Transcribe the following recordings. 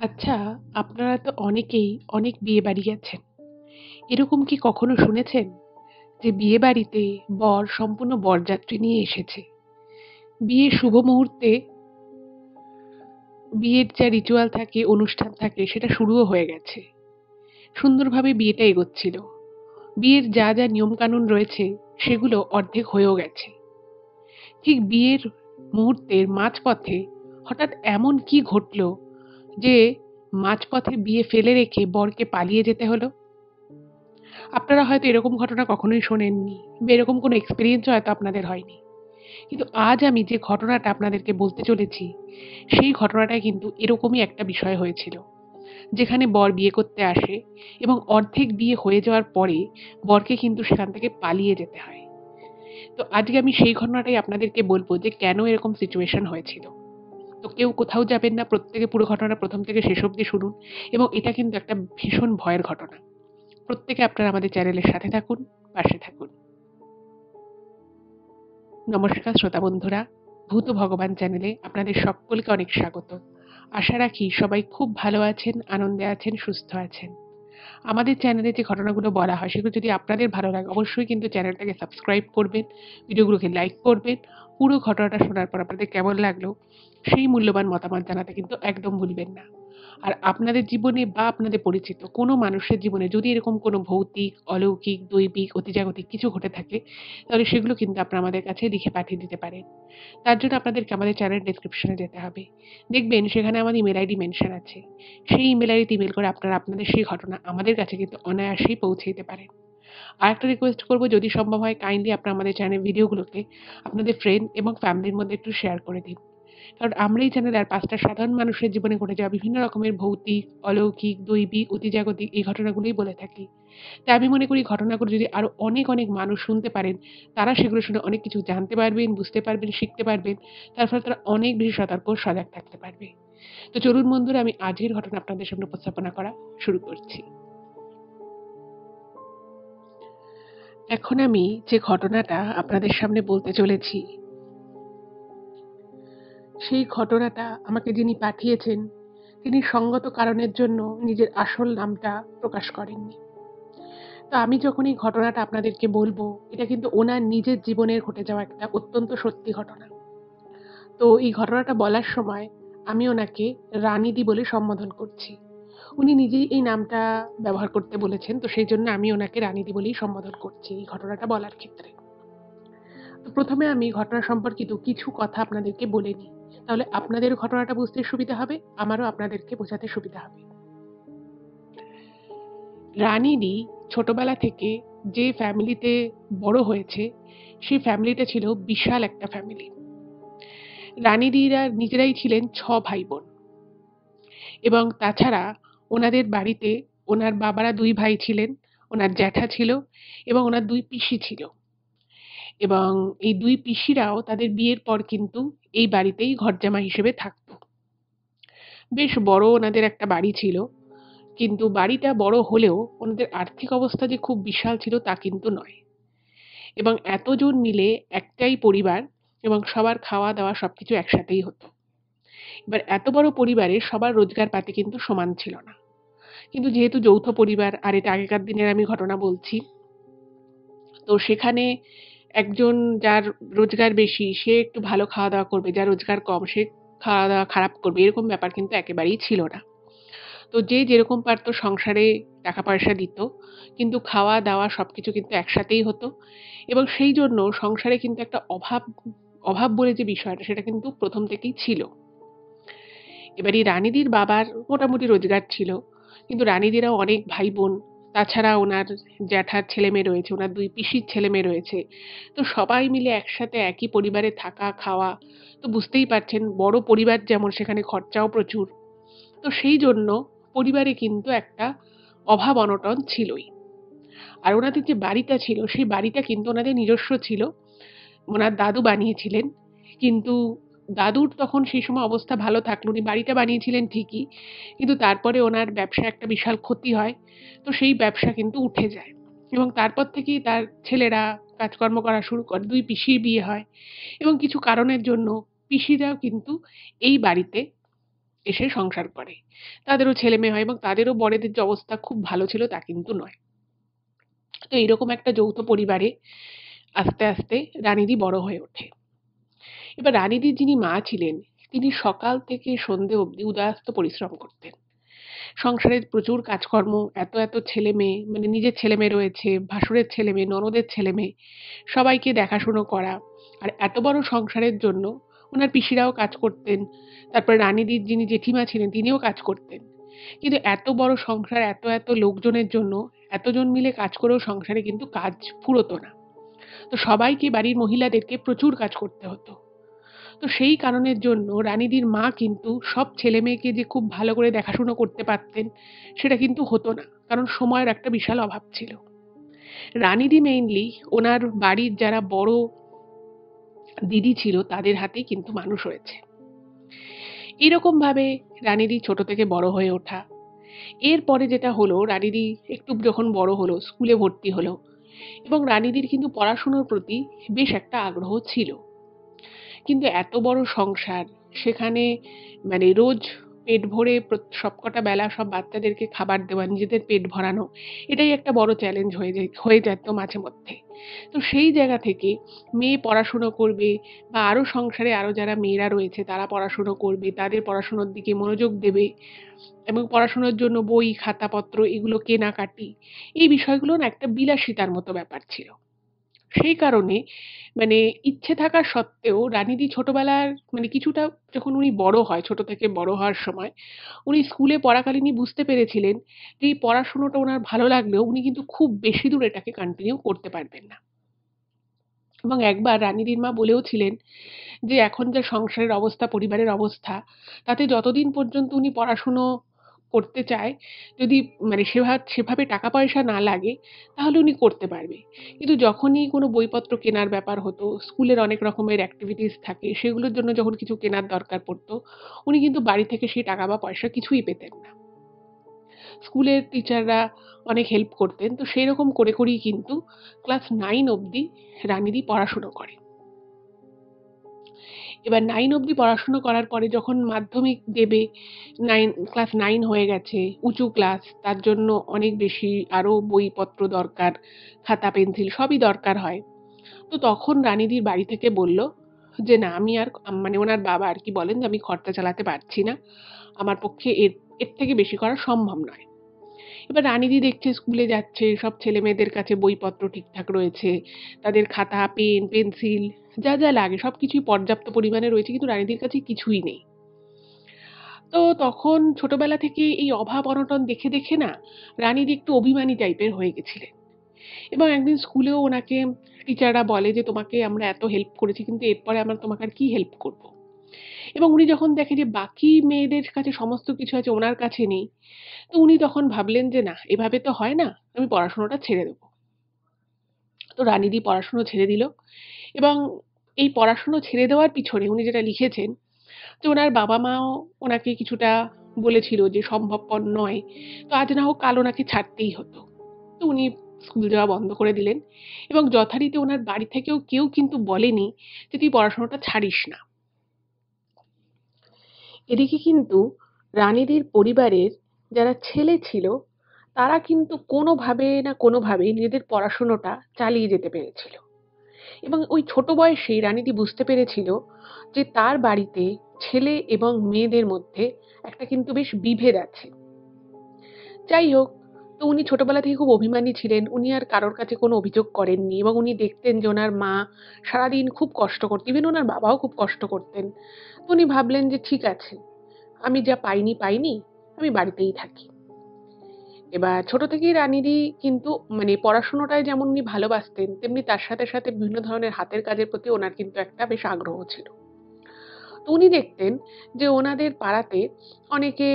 আচ্ছা, আপনারা তো অনেকেই অনেক বিয়েবাড়ি গেছেন। এরকম কি কখনো শুনেছেন যে বিয়েবাড়িতে বর সম্পূর্ণ বরযাত্রী নিয়ে এসেছে? বিয়ের শুভ মুহূর্তে বিয়ের যা রিচুয়াল থাকে, অনুষ্ঠান থাকে সেটা শুরুও হয়ে গেছে। সুন্দরভাবে বিয়েটা এগোচ্ছিল। বিয়ের যা নিয়মকানুন রয়েছে সেগুলো অর্ধেক হয়েও গেছে। ঠিক বিয়ের মুহূর্তের মাঝপথে হঠাৎ এমন কি ঘটলো যে মাঝপথে বিয়ে ফেলে রেখে বরকে পালিয়ে যেতে হলো? আপনারা হয়তো এরকম ঘটনা কখনোই শোনেননি বা এরকম কোনো এক্সপেরিয়েন্সও হয়তো আপনাদের হয়নি। কিন্তু আজ আমি যে ঘটনাটা আপনাদেরকে বলতে চলেছি, সেই ঘটনাটাই কিন্তু এরকমই একটা বিষয় হয়েছিল। যেখানে বর বিয়ে করতে আসে এবং অর্ধেক বিয়ে হয়ে যাওয়ার পরে বরকে কিন্তু সেখান থেকে পালিয়ে যেতে হয়। তো আজকে আমি সেই ঘটনাটাই আপনাদেরকে বলব যে কেন এরকম সিচুয়েশন হয়েছিল। তো কেউ কোথাও যাবেন না, প্রত্যেকে পুরো ঘটনা প্রথম থেকে শেষ অবধি শুনুন এবং এটা কিন্তু একটা ভীষণ ভয়ের ঘটনা। প্রত্যেকে আপনারা আমাদের চ্যানেলের সাথে থাকুন, পাশে থাকুন। নমস্কার শ্রোতা বন্ধুরা, ভূত ভগবান চ্যানেলে আপনাদের সকলকে অনেক স্বাগত। আশা রাখি সবাই খুব ভালো আছেন, আনন্দে আছেন, সুস্থ আছেন। আমাদের চ্যানেলে যে ঘটনাগুলো বলা হয় সেগুলো যদি আপনাদের ভালো লাগে অবশ্যই কিন্তু চ্যানেলটাকে সাবস্ক্রাইব করবেন, ভিডিওগুলোকে লাইক করবেন। পুরো ঘটনাটা শোনার পর আপনাদের কেমন লাগলো সেই মূল্যবান মতামত জানাতে কিন্তু একদম ভুলবেন না। আর আপনাদের জীবনে বা আপনাদের পরিচিত কোনো মানুষের জীবনে যদি এরকম কোনো ভৌতিক, অলৌকিক, দৈবিক, অতিজাগতিক কিছু ঘটে থাকে তাহলে সেগুলো কিন্তু আপনারা আমাদের কাছে লিখে পাঠিয়ে দিতে পারেন। তার জন্য আপনাদেরকে আমাদের চ্যানেল ডেসক্রিপশনে যেতে হবে। দেখবেন সেখানে আমার ইমেল আইডি মেনশন আছে। সেই ইমেল আইডিতে ইমেল করে আপনারা আপনাদের সেই ঘটনা আমাদের কাছে কিন্তু অনায়াসেই পৌঁছে দিতে পারেন। আরেকটা রিকোয়েস্ট করব, যদি সম্ভব হয় কাইন্ডলি আপনারা আমাদের চ্যানেলের ভিডিওগুলোকে আপনাদের ফ্রেন্ড এবং ফ্যামিলির মধ্যে একটু শেয়ার করে দিন। কারণ আমরা এই চ্যানেলে আর ৫ টা সাধারণ মানুষের জীবনে ঘটে যাওয়া বিভিন্ন রকমের ভৌতিক, অলৌকিক, দৈবিক, অতিজাগতিক এই ঘটনাগুলোই বলে থাকি। তাই আমি মনে করি ঘটনাগুলো যদি আরো অনেক মানুষ শুনতে পারেন, তারা সেগুলো শুনে অনেক কিছু জানতে পারবেন, বুঝতে পারবেন, শিখতে পারবেন। তার ফলে তারা অনেক বেশি সতর্ক ও সজাগ থাকতে পারবে। তো চলুন বন্ধুরা, আমি আজকের ঘটনা আপনাদের সামনে উপস্থাপনা করা শুরু করছি। এখন আমি যে ঘটনাটা আপনাদের সামনে বলতে চলেছি, সেই ঘটনাটা আমাকে যিনি পাঠিয়েছেন তিনি সঙ্গত কারণের জন্য নিজের আসল নামটা প্রকাশ করেননি। তো আমি যখন এই ঘটনাটা আপনাদেরকে বলবো, এটা কিন্তু ওনার নিজের জীবনের ঘটে যাওয়া একটা অত্যন্ত সত্যি ঘটনা। তো এই ঘটনাটা বলার সময় আমি ওনাকে রানিদি বলে সম্বোধন করছি। উনি নিজেই এই নামটা ব্যবহার করতে বলেছেন, তো সেই জন্য আমি ওনাকে রানিদি বলেই সম্বোধন করছি এই ঘটনাটা বলার ক্ষেত্রে। তো প্রথমে আমি ঘটনা সম্পর্কিত কিছু কথা আপনাদেরকে বলে নিই, তাহলে আপনাদের ঘটনাটা বুঝতে সুবিধা হবে, আমারও আপনাদেরকে বোঝাতে সুবিধা হবে। রানিদি ছোটবেলা থেকে যে ফ্যামিলিতে বড় হয়েছে সেই ফ্যামিলিটা ছিল বিশাল একটা ফ্যামিলি। রানিদিরা নিজেরাই ছিলেন ৬ ভাই বোন এবং তাছাড়া ওনাদের বাড়িতে ওনার বাবারা ২ ভাই ছিলেন, ওনার জ্যাঠা ছিল এবং ওনার ২ পিসি ছিল এবং এই ২ পিসিরাও তাদের বিয়ের পর কিন্তু এই বাড়িতেই ঘরজামা হিসেবে থাকতো। বেশ বড় ওনাদের একটা বাড়ি ছিল, কিন্তু বাড়িটা বড় হলেও ওনাদের আর্থিক অবস্থা যে খুব বিশাল ছিল তা কিন্তু নয়। এবং এতজন মিলে একটাই পরিবার এবং সবার খাওয়া-দাওয়া সবকিছু একসাথেই হতো। এবার এত বড় পরিবারে সবার রোজগার পাতি কিন্তু সমান ছিল না। কিন্তু যেহেতু যৌথ পরিবার, আর এটা আগেকার দিনের আমি ঘটনা বলছি, তো সেখানে একজন যার রোজগার বেশি সে একটু ভালো খাওয়া-দাওয়া করবে, যার রোজগার কম সে খাওয়া-দাওয়া খারাপ করবে, এরকম ব্যাপার কিন্তু একেবারেই ছিল না। তো যে যেরকম পারত সংসারে টাকা পয়সা দিত, কিন্তু খাওয়া-দাওয়া সবকিছু কিন্তু একসাথেই হতো এবং সেই জন্য সংসারে কিন্তু একটা অভাব বলে যে বিষয়টা সেটা কিন্তু প্রথম থেকেই ছিল। এবার এই রানিদির বাবার মোটামুটি রোজগার ছিল, কিন্তু রানিদিরও অনেক ভাই বোন, তাছাড়া ওনার জ্যাঠার ছেলেমেয়ে রয়েছে, ওনার ২ পিসির ছেলেমেয়ে রয়েছে। তো সবাই মিলে একসাথে একই পরিবারে থাকা, খাওয়া, তো বুঝতেই পারছেন বড় পরিবার যেমন সেখানে খরচাও প্রচুর। তো সেই জন্য পরিবারে কিন্তু একটা অভাব অনটন ছিলই। আর ওনাদের যে বাড়িটা ছিল সেই বাড়িটা কিন্তু ওনাদের নিজস্ব ছিল। ওনার দাদু বানিয়েছিলেন। কিন্তু দাদুর তখন সেই সময় অবস্থা ভালো থাকলো, উনি বাড়িটা বানিয়েছিলেন ঠিকই। কিন্তু তারপরে ওনার ব্যবসায় একটা বিশাল ক্ষতি হয়। তো সেই ব্যবসা কিন্তু উঠে যায়। এবং তারপর থেকেই তার ছেলেরা কাজকর্ম করা শুরু করে। ২ পিসির বিয়ে হয় এবং কিছু কারণের জন্য পিসিরাও কিন্তু এই বাড়িতে এসে সংসার করে। তাদেরও ছেলেমেয়ে হয় এবং তাদেরও বরেদের যে অবস্থা খুব ভালো ছিল তা কিন্তু নয়। তো এইরকম একটা যৌথ পরিবারে আস্তে, আস্তে রানীদি বড় হয়ে ওঠে। এবার রানীদির যিনি মা ছিলেন, তিনি সকাল থেকে সন্ধে অবধি উদয়াস্ত পরিশ্রম করতেন। সংসারের প্রচুর কাজকর্ম, এত ছেলেমেয়ে, মানে নিজের ছেলেমেয়ে রয়েছে, ভাসুরের ছেলেমেয়ে, ননদের ছেলেমেয়ে, সবাইকে দেখাশুনো করা। আর এত বড় সংসারের জন্য ওনার পিসিরাও কাজ করতেন। তারপরে রানীদির যিনি জেঠিমা ছিলেন তিনিও কাজ করতেন। কিন্তু এত বড় সংসার, এত লোকজনের জন্য এতজন মিলে কাজ করেও সংসারে কিন্তু কাজ ফুরোতো না। তো সবাইকে, বাড়ির মহিলাদেরকে প্রচুর কাজ করতে হতো। তো সেই কারণের জন্য রানীদির মা কিন্তু সব ছেলেমেয়েকে যে খুব ভালো করে দেখাশুনো করতে পারতেন সেটা কিন্তু হতো না, কারণ সময়ের একটা বিশাল অভাব ছিল। রানীদি মেইনলি ওনার বাড়ির যারা বড় দিদি ছিল তাদের হাতেই কিন্তু মানুষ হয়েছে। এরকম ভাবে রানীদি ছোট থেকে বড় হয়ে ওঠা। এরপরে যেটা হলো, রানীদি একটু যখন বড় হলো, স্কুলে ভর্তি হলো এবং রানীদির কিন্তু পড়াশুনোর প্রতি বেশ একটা আগ্রহ ছিল। কিন্তু এত বড় সংসার, সেখানে মানে রোজ পেট ভরে সবকটা বেলা সব বাচ্চাদেরকে খাবার দেওয়া, নিজেদের পেট ভরানো, এটাই একটা বড় চ্যালেঞ্জ হয়ে যেত মাঝে মধ্যে। তো সেই জায়গা থেকে মেয়ে পড়াশুনো করবে বা আরো সংসারে আরো যারা মেয়েরা রয়েছে তারা পড়াশুনো করবে, তাদের পড়াশুনোর দিকে মনোযোগ দেবে এবং পড়াশোনার জন্য বই খাতাপত্র এগুলো কেনাকাটি, এই বিষয়গুলো না একটা বিলাসিতার মতো ব্যাপার ছিল। সেই কারণে মানে ইচ্ছে থাকা সত্ত্বেও রানীদি ছোটবেলার মানে কিছুটা, যখন উনি বড় হয়, ছোট থেকে বড় হওয়ার সময় উনি স্কুলে পড়াকালীনই বুঝতে পেরেছিলেন যে এই পড়াশুনোটা ওনার ভালো লাগলেও উনি কিন্তু খুব বেশি দূর এটাকে কন্টিনিউ করতে পারবেন না। এবং একবার রানীদির মা বলেও ছিলেন যে এখন যা সংসারের অবস্থা, পরিবারের অবস্থা, তাতে যতদিন পর্যন্ত উনি পড়াশুনো করতে চায়, যদি মানে সেভাবে টাকা পয়সা না লাগে তাহলে উনি করতে পারবে। কিন্তু যখনই কোনো বইপত্র কেনার ব্যাপার হতো, স্কুলের অনেক রকমের অ্যাক্টিভিটিস থাকে, সেগুলোর জন্য যখন কিছু কেনার দরকার পড়তো, উনি কিন্তু বাড়ি থেকে সেই টাকা বা পয়সা কিছুই পেতেন না। স্কুলের টিচাররা অনেক হেল্প করতেন। তো সেরকম করেই কিন্তু ক্লাস 9 অবধি রানীদি পড়াশুনো করে। এবার 9 অবধি পড়াশুনো করার পরে যখন মাধ্যমিক দেবে, ক্লাস 9 হয়ে গেছে, উঁচু ক্লাস, তার জন্য অনেক বেশি আরো বইপত্র দরকার, খাতা পেন্সিল সবই দরকার হয়। তো তখন রানীদির বাড়ি থেকে বলল যে না, আমি আর মানে ওনার বাবা আর কি বলেন যে আমি খরচা চালাতে পারছি না, আমার পক্ষে এর এর থেকে বেশি করা সম্ভব নয়। এবার রানীদি দেখছে স্কুলে যাচ্ছে, সব ছেলে মেয়েদের কাছে বইপত্র ঠিকঠাক রয়েছে, তাদের খাতা পেন পেন্সিল যা লাগে সবকিছুই পর্যাপ্ত পরিমাণে রয়েছে, কিন্তু রানীদির কাছে কিছুই নেই। তো তখন ছোটবেলা থেকে এই অভাব অনটন দেখে না রানীদি একটু অভিমানী টাইপের হয়ে গেছিলেন। এবং একদিন স্কুলেও ওনাকে টিচাররা বলে যে তোমাকে আমরা এত হেল্প করেছি, কিন্তু এরপরে আমরা তোমাকে আর কি হেল্প করব। এবং উনি যখন দেখে যে বাকি মেয়েদের কাছে সমস্ত কিছু আছে, ওনার কাছে নেই, তো উনি তখন ভাবলেন যে না, এভাবে তো হয় না, আমি পড়াশোনাটা ছেড়ে দেব। তো রানীদি পড়াশুনো ছেড়ে দিল এবং এই পড়াশুনো ছেড়ে দেওয়ার পিছনে উনি যেটা লিখেছেন যে ওনার বাবা মাও ওনাকে কিছুটা বলেছিল যে সম্ভবপর নয়, তো আজ না হোক কাল ওনাকে ছাড়তেই হতো। তো উনি স্কুল যাওয়া বন্ধ করে দিলেন এবং যথারীতি ওনার বাড়ি থেকেও কেউ কিন্তু বলেনি যে তুই পড়াশোনাটা ছাড়িস না। এদিকে কিন্তু রানীদির পরিবারের যারা ছেলে ছিল তারা কিন্তু কোনোভাবে না কোনোভাবে নিজেদের পড়াশোনাটা চালিয়ে যেতে পেরেছিল। এবং ওই ছোট বয়সেই রানীদি বুঝতে পেরেছিল যে তার বাড়িতে ছেলে এবং মেয়েদের মধ্যে একটা কিন্তু বেশ বিভেদ আছে। যাই হোক, তো উনি ছোটবেলা থেকে খুব অভিমানী ছিলেন, উনি আর কারোর কাছে কোনো অভিযোগ করেননি এবং উনি দেখতেন যে ওনার মা সারাদিন খুব কষ্ট করতেন, ইভেন ওনার বাবাও খুব কষ্ট করতেন। তো উনি ভাবলেন যে ঠিক আছে, আমি যা পাইনি, আমি বাড়িতেই থাকি। এবার ছোট থেকেই রানীদি কিন্তু মানে পড়াশোনাটায় যেমন উনি ভালোবাসতেন, তেমনি তার সাথে বিভিন্ন ধরনের হাতের কাজের প্রতি ওনার কিন্তু একটা বেশ আগ্রহ ছিল। তো উনি দেখতেন যে ওনাদের পাড়াতে অনেকে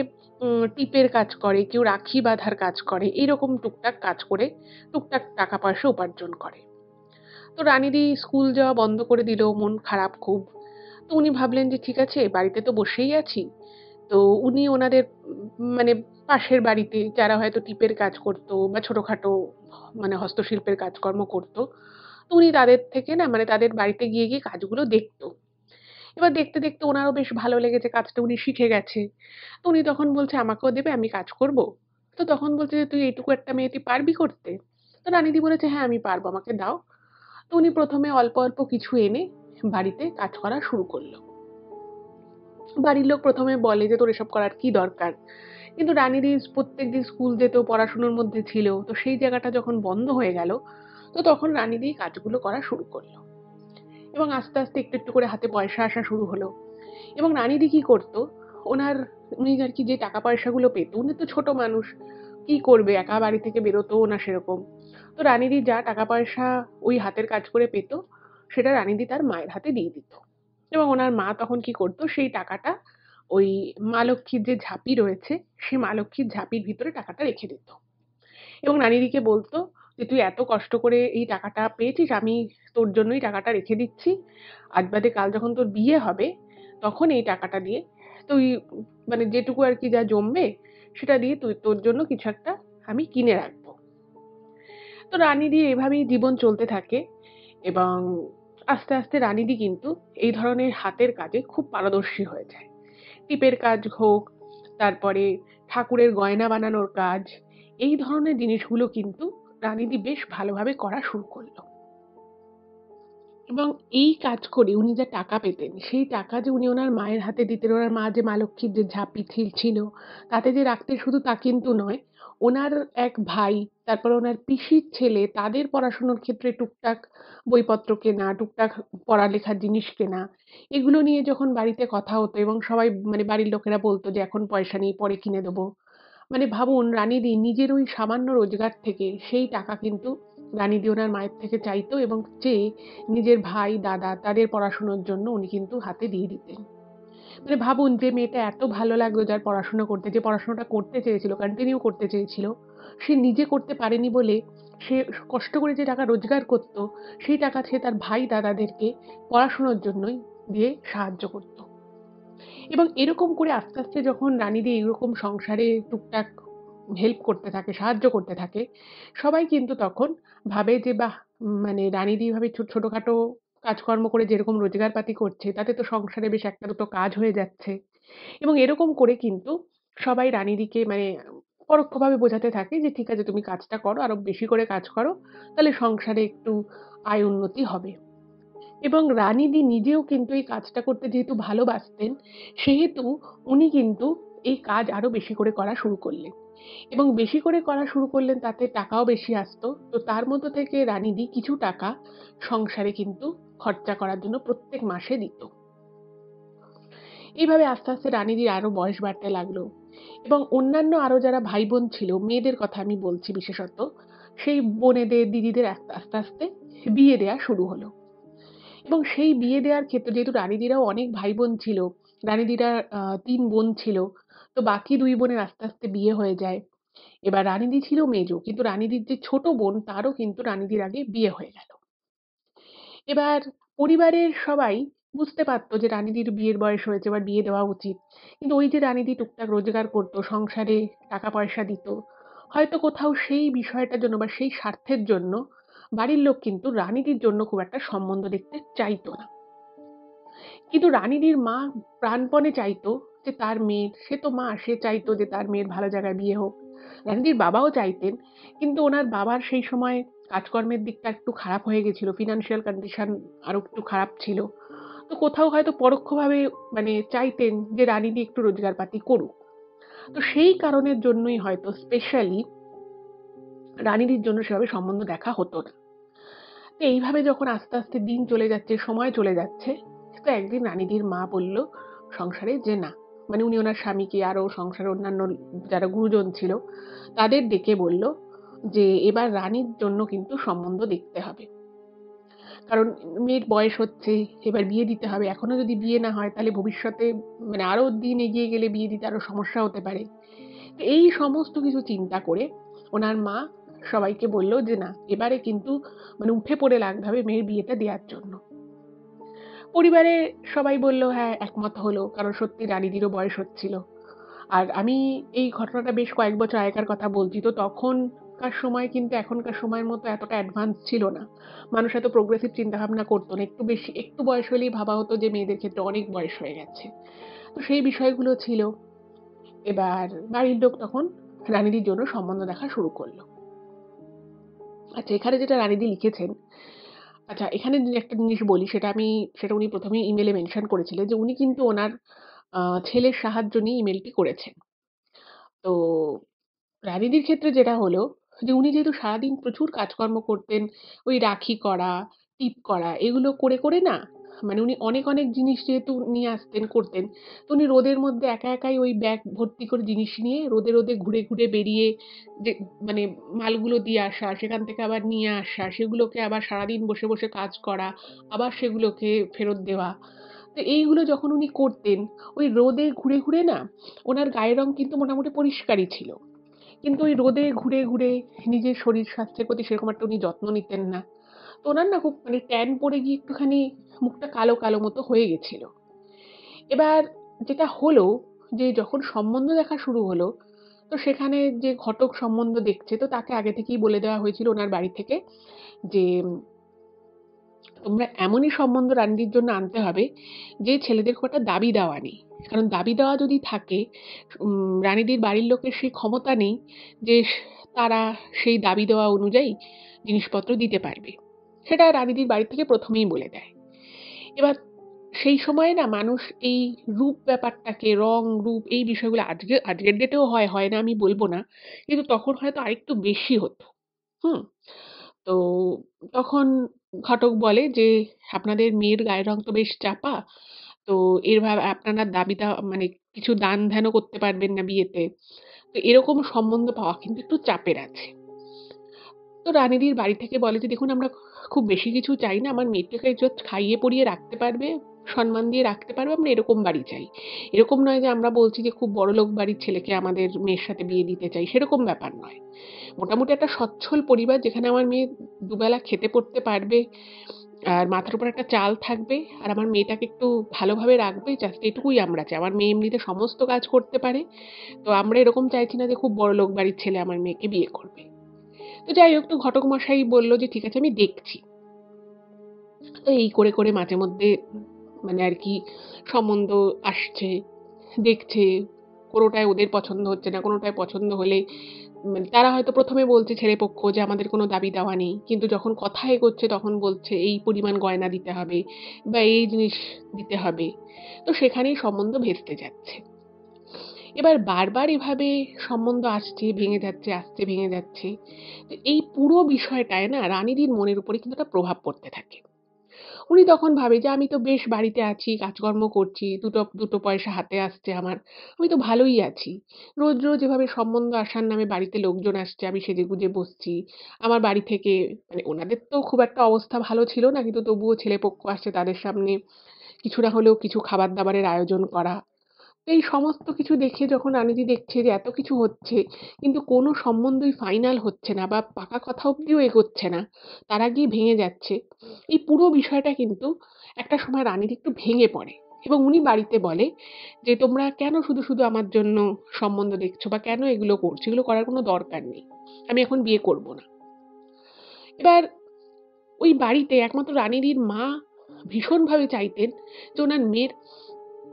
টিপের কাজ করে, কেউ রাখি বাঁধার কাজ করে, এইরকম টুকটাক কাজ করে টুকটাক টাকা পয়সা উপার্জন করে। তো রানীদি স্কুল যাওয়া বন্ধ করে দিল, মন খারাপ খুব। তো উনি ভাবলেন যে ঠিক আছে, বাড়িতে তো বসেই আছি। তো উনি ওনাদের মানে পাশের বাড়িতে যারা হয়তো টিপের কাজ করতো বা ছোটখাটো মানে হস্তশিল্পের কাজকর্ম করতো, তো উনি তাদের থেকে না মানে তাদের বাড়িতে গিয়ে কাজগুলো দেখতো এবার দেখতে দেখতে ওনারও বেশ ভালো লেগেছে, কাজটা উনি শিখে গেছে। তো উনি তখন বলছে, "আমাকেও দেবে, আমি কাজ করব?" তো তখন বলছে যে, "তুই এইটুকু একটা মেয়ে তুই পারবি করতে?" তো রানিদি বলেছে, "হ্যাঁ, আমি পারবো, আমাকে দাও।" তো উনি ১ম এ অল্প, অল্প কিছু এনে বাড়িতে কাজ করা শুরু করল। বাড়ির লোক ১ম এ বলে যে, "তোর এসব করার কি দরকার?" কিন্তু রানিদি প্রত্যেকদিন স্কুল যেত, পড়াশোনার মধ্যে ছিল। তো সেই জায়গাটা যখন বন্ধ হয়ে গেল, তো তখন রানিদি কাজগুলো করা শুরু করল। এবং আস্তে, আস্তে একটু, একটু করে হাতে পয়সা আসা শুরু হলো। এবং রানিদি কি করতো, ওনার উনি আরকি যে টাকা পয়সাগুলো পেত, উনি তো ছোট মানুষ, কি করবে? একা বাড়ি থেকে বেরোতও না সেরকম। তো রানিদি যা টাকা পয়সা ওই হাতের কাজ করে পেত, সেটা রানিদি তার মায়ের হাতে দিয়ে দিত। এবং ওনার মা তখন কি করতো, সেই টাকাটা ওই মা লক্ষ্মীর যে ঝাঁপি রয়েছে, সেই মা লক্ষ্মীর ঝাঁপির ভিতরে টাকাটা রেখে দিত। এবং রানিদিকে বলত যে, "তুই এত কষ্ট করে এই টাকাটা পেয়েছিস, আমি তোর জন্যই টাকাটা রেখে দিচ্ছি। আজ বাদে কাল যখন তোর বিয়ে হবে, তখন এই টাকাটা দিয়ে তুই মানে যেটুকু আরকি যা জমবে, সেটা দিয়ে তুই তোর জন্য কিছু একটা আমি কিনে রাখবো।" তো রানিদির এভাবেই জীবন চলতে থাকে এবং আস্তে, আস্তে রানিদি কিন্তু এই ধরনের হাতের কাজে খুব পারদর্শী হয়ে যায়। টিপের কাজ হোক, তারপরে ঠাকুরের গয়না বানানোর কাজ, এই ধরনের জিনিসগুলো কিন্তু রানিদি বেশ ভালোভাবে করা শুরু করল। এবং এই কাজ করে উনি যা টাকা পেতেন, সেই টাকা যে উনি ওনার মায়ের হাতে দিতেন, ওনার মা যে মা লক্ষ্মীর যে ঝাঁপি ছিল, তাতে যে রাখতেন শুধু তা কিন্তু নয়। ওনার এক ভাই, তারপরে ওনার পিসির ছেলে, তাদের পড়াশোনার ক্ষেত্রে টুকটাক বইপত্র কেনা, টুকটাক পড়ালেখার জিনিস কেনা, এগুলো নিয়ে যখন বাড়িতে কথা হতো এবং সবাই মানে বাড়ির লোকেরা বলত যে, "এখন পয়সা নেই, পরে কিনে দেবো।" মানে ভাবুন রানিদি নিজের ওই সামান্য রোজগার থেকে সেই টাকা কিন্তু রানিদি ওনার মায়ের থেকে চাইতো এবং চেয়ে নিজের ভাই, দাদা তাদের পড়াশোনার জন্য উনি কিন্তু হাতে দিয়ে দিতেন। মানে ভাবুন যে মেয়েটা এত ভালো লাগতো যার পড়াশোনা করতে, যে পড়াশোনাটা করতে চেয়েছিল, কন্টিনিউ করতে চেয়েছিল, সে নিজে করতে পারেনি বলে সে কষ্ট করে যে টাকা রোজগার করত, সেই টাকা সে তার ভাই, দাদাদেরকে পড়াশোনার জন্যই দিয়ে সাহায্য করত। এবং এরকম করে আস্তে, আস্তে যখন রানিদি এরকম সংসারে টুকটাক হেল্প করতে থাকে, সাহায্য করতে থাকে, সবাই কিন্তু তখন ভাবে যে বাহ! মানে রানিদি এভাবে ছোটখাটো কাজকর্ম করে যেরকম রোজগারপাতি করছে, তাতে তো সংসারে বেশ একটা দুটো কাজ হয়ে যাচ্ছে। এবং এরকম করে কিন্তু সবাই রানিদিকে মানে পরোক্ষভাবে বোঝাতে থাকে যে, "ঠিক আছে তুমি কাজটা করো, আরো বেশি করে কাজ করো। তাহলে সংসারে একটু আয় উন্নতি হবে।" এবং রানিদি নিজেও কিন্তু এই কাজটা করতে যেহেতু ভালোবাসতেন, সেহেতু উনি কিন্তু এই কাজ আরো বেশি করে করা শুরু করলেন। এবং বেশি করে করা শুরু করলেন তাতে টাকাও বেশি আসতো। তো তার মধ্য থেকে রানিদি কিছু টাকা সংসারে কিন্তু খরচা করার জন্য প্রত্যেক মাসে দিত। এইভাবে আস্তে, আস্তে রানিদির আরো বয়স বাড়তে লাগলো এবং অন্যান্য আরো যারা ভাই-বোন ছিল, মেয়েদের কথা আমি বলছি বিশেষত, সেই বোনেদের, দিদিদের আস্তে, আস্তে বিয়ে দেয়া শুরু হলো। এবং সেই বিয়ে দেওয়ার ক্ষেত্রে যেহেতু রানিদিরাও অনেক ভাই-বোন ছিল, রানিদিরা ৩ বোন ছিল। তো বাকি ২ বোনের আস্তে, আস্তে বিয়ে হয়ে যায়। এবার রানিদি ছিল মেজো। কিন্তু রানিদির যে ছোট বোন তারও কিন্তু রানিদির আগে বিয়ে হয়ে গেল। এবার পরিবারের সবাই বুঝতে পারত যে রানিদির বিয়ের বয়স হয়েছে, এবার বিয়ে দেওয়া উচিত। কিন্তু ওই যে রানিদি টুকটাক রোজগার করত, সংসারে টাকা পয়সা দিত, হয়তো কোথাও সেই বিষয়টার জন্য বা সেই স্বার্থের জন্য বাড়ির লোক কিন্তু রানিদির জন্য খুব একটা সম্বন্ধ দেখতে চাইত না। কিন্তু রানিদির মা প্রাণপণে চাইতো যে তার মেয়ের, সে তো মা, সে চাইতো যে তার মেয়ের ভালো জায়গায় বিয়ে হোক। রানিদির বাবাও চাইতেন। কিন্তু ওনার বাবার সেই সময় কাজকর্মের দিকটা একটু খারাপ হয়ে গেছিল। ফিন্যান্সিয়াল কন্ডিশন আরো একটু খারাপ ছিল। তো কোথাও হয়তো পরোক্ষভাবে মানে চাইতেন যে রানিদি একটু রোজগারপাতি করুক। তো সেই কারণের জন্যই হয়তো স্পেশালি রানিদির জন্য সেভাবে সম্বন্ধ দেখা হতো না। তো এইভাবে যখন আস্তে, আস্তে দিন চলে যাচ্ছে, সময় চলে যাচ্ছে, তো একদিন রানিদির মা বলল সংসারে যে না, মানে উনি ওনার স্বামীকে আরো সংসারের অন্যান্য যারা গুরুজন ছিল তাদের ডেকে বলল যে এবার রানীর জন্য কিন্তু সম্বন্ধ দেখতে হবে। কারণ মেয়ের বয়স হচ্ছে, এবার বিয়ে দিতে হবে। এখনো যদি বিয়ে না হয় তাহলে ভবিষ্যতে মানে আরো দিন এগিয়ে গেলে বিয়ে দিতে আরো সমস্যা হতে পারে। তো এই সমস্ত কিছু চিন্তা করে ওনার মা সবাইকে বলল যে না, এবারে কিন্তু মানে উঠে পড়ে লাগতে হবে মেয়ের বিয়েটা দেওয়ার জন্য। পরিবারের সবাই বলল হ্যাঁ, একমত হলো। কারণ সত্যি রানিদিরও বয়স হচ্ছিল। আর আমি এই ঘটনাটা বেশ কয়েক বছর আগেকার কথা বলছি। তো তখন তখনকার সময় কিন্তু এখনকার সময়ের মতো এতটা অ্যাডভান্স ছিল না। মানুষ এত প্রোগ্রেসিভ চিন্তাভাবনা করতো না। একটু বয়স হলেই ভাবা হতো যে মেয়েদের ক্ষেত্রে অনেক বয়স হয়ে গেছে। তো সেই বিষয়গুলো ছিল। এবার বাড়ির লোক তখন রানীদির জন্য সম্বন্ধ দেখা শুরু করলো। আচ্ছা, এখানে যেটা রানীদি লিখেছেন, আচ্ছা এখানে একটা জিনিস বলি, সেটা উনি ১ম এই ইমেইলে মেনশন করেছিলেন যে উনি কিন্তু ওনার ছেলের সাহায্য নিয়ে ইমেইলটি করেছেন। তো রানীদির ক্ষেত্রে যেটা হলো যে উনি যেহেতু সারাদিন প্রচুর কাজকর্ম করতেন, ওই রাখি করা, টিপ করা এগুলো করে না, মানে উনি অনেক জিনিস যেহেতু নিয়ে আসতেন, করতেন, তো উনি রোদের মধ্যে একাই ওই ব্যাগ ভর্তি করে জিনিস নিয়ে রোদে ঘুরে বেরিয়ে যে মানে মালগুলো দিয়ে আসা, সেখান থেকে আবার নিয়ে আসা, সেগুলোকে আবার সারাদিন বসে কাজ করা, আবার সেগুলোকে ফেরত দেওয়া। তো এইগুলো যখন উনি করতেন, ওই রোদে ঘুরে না ওনার গায়ের রং কিন্তু মোটামুটি পরিষ্কারই ছিল। কিন্তু ওই রোদে ঘুরে নিজের শরীর স্বাস্থ্যের প্রতি সেরকম একটা উনি যত্ন নিতেন না। তো ওনার না খুব ট্যান পড়ে গিয়ে একটুখানি মুখটা কালো মতো হয়ে গেছিল। এবার যেটা হলো যে যখন সম্বন্ধ দেখা শুরু হলো, তো সেখানে যে ঘটক সম্বন্ধ দেখছে, তো তাকে আগে থেকেই বলে দেওয়া হয়েছিল ওনার বাড়ি থেকে যে তোমরা এমনই সম্বন্ধ রানীদির জন্য আনতে হবে যে ছেলেদের খুব একটা দাবি দেওয়া নেই। কারণ দাবি দেওয়া যদি থাকে, রানীদির বাড়ির লোকের সেই ক্ষমতা নেই যে তারা সেই দাবি দেওয়া অনুযায়ী জিনিসপত্র দিতে পারবে। সেটা রানীদির বাড়ি থেকে ১ম এই বলে দেয়। এবার সেই সময়ে না মানুষ এই রূপ ব্যাপারটাকে, রং, রূপ এই বিষয়গুলো আজকের ডেটেও হয় না আমি বলব না। কিন্তু তখন হয়তো আরেকটু বেশি হতো। হুম? তো তখন ঘটক বলে যে, "আপনাদের মেয়ের গায়ের রং তো বেশ চাপা। তো আপনারা দাবি দেওয়া মানে কিছু দান-ধ্যানও করতে পারবেন না বিয়েতে। তো এরকম সম্বন্ধ পাওয়া কিন্তু একটু চাপের আছে।" তো রানীদির বাড়ি থেকে বলে যে, "দেখুন আমরা খুব বেশি কিছু চাই না। আমার মেয়েটাকে জাস্ট খাইয়ে পরিয়ে রাখতে পারবে, সম্মান দিয়ে রাখতে পারবে, আমরা এরকম বাড়ি চাই। এরকম নয় যে আমরা বলছি যে খুব বড়লোক বাড়ির ছেলেকে আমাদের মেয়ের সাথে বিয়ে দিতে চাই, সেরকম ব্যাপার নয়। মোটামুটি একটা সচ্ছল পরিবার যেখানে আমার মেয়ে দুবেলা খেতে পরতে পারবে, আর মাথার উপর একটা চাল থাকবে, আর আমার মেয়েটাকে একটু ভালোভাবে রাখবে, জাস্ট এটুকুই আমরা চাই। আমার মেয়ে এমনিতে সমস্ত কাজ করতে পারে। তো আমরা এরকম চাইছি না যে খুব বড়লোক বাড়ির ছেলে আমার মেয়েকে বিয়ে করবে।" তো যাই হোক, তো ঘটক মশাই বলল যে, "ঠিক আছে আমি দেখছি।" তো এই করে মাঝে মধ্যে আর কি সম্বন্ধ আসছে, দেখছে, কোনোটায় ওদের পছন্দ হচ্ছে না, কোনোটায় পছন্দ হলে তারা হয়তো ১ম এ বলছে ছেলেপক্ষ যে আমাদের কোনো দাবি দেওয়া নেই। কিন্তু যখন কথা এগোচ্ছে তখন বলছে এই পরিমাণ গয়না দিতে হবে বা এই জিনিস দিতে হবে। তো সেখানেই সম্বন্ধ ভেস্তে যাচ্ছে। এবার বারবার এভাবে সম্বন্ধ আসছে, ভেঙে যাচ্ছে, আসছে, ভেঙে যাচ্ছে। তো এই পুরো বিষয়টায় না রানীদির মনের উপরে কিন্তু একটা প্রভাব পড়তে থাকে। উনি তখন ভাবে যে আমি তো বেশ বাড়িতে আছি, কাজকর্ম করছি, দুটো পয়সা হাতে আসছে আমার। আমি তো ভালোই আছি। রোজ এভাবে সম্বন্ধ আসার নামে বাড়িতে লোকজন আসছে, আমি সেজেগুজে বসছি। আমার বাড়ি থেকে ওনাদের তো খুব একটা অবস্থা ভালো ছিল না, কিন্তু তবুও ছেলেপক্ষ আসছে, তাদের সামনে কিছু না হলেও কিছু খাবার-দাবারের আয়োজন করা। তো এই সমস্ত কিছু দেখে যখন রানীজি দেখছে যে এত কিছু হচ্ছে, কিন্তু কোনো সম্বন্ধই ফাইনাল হচ্ছে না বা পাকা কথা অব্দিও এগোচ্ছে না, তার আগেই ভেঙে যাচ্ছে। এই পুরো বিষয়টা কিন্তু একটা সময় রানীর একটু ভেঙে পড়ে এবং উনি বাড়িতে বলে যে, "তোমরা কেন শুধু আমার জন্য সম্বন্ধ দেখছো বা কেন এগুলো করছো? এগুলো করার কোনো দরকার নেই। আমি এখন বিয়ে করব না।" এবার ওই বাড়িতে একমাত্র রানীদির মা ভীষণভাবে চাইতেন যে ওনার মেয়ের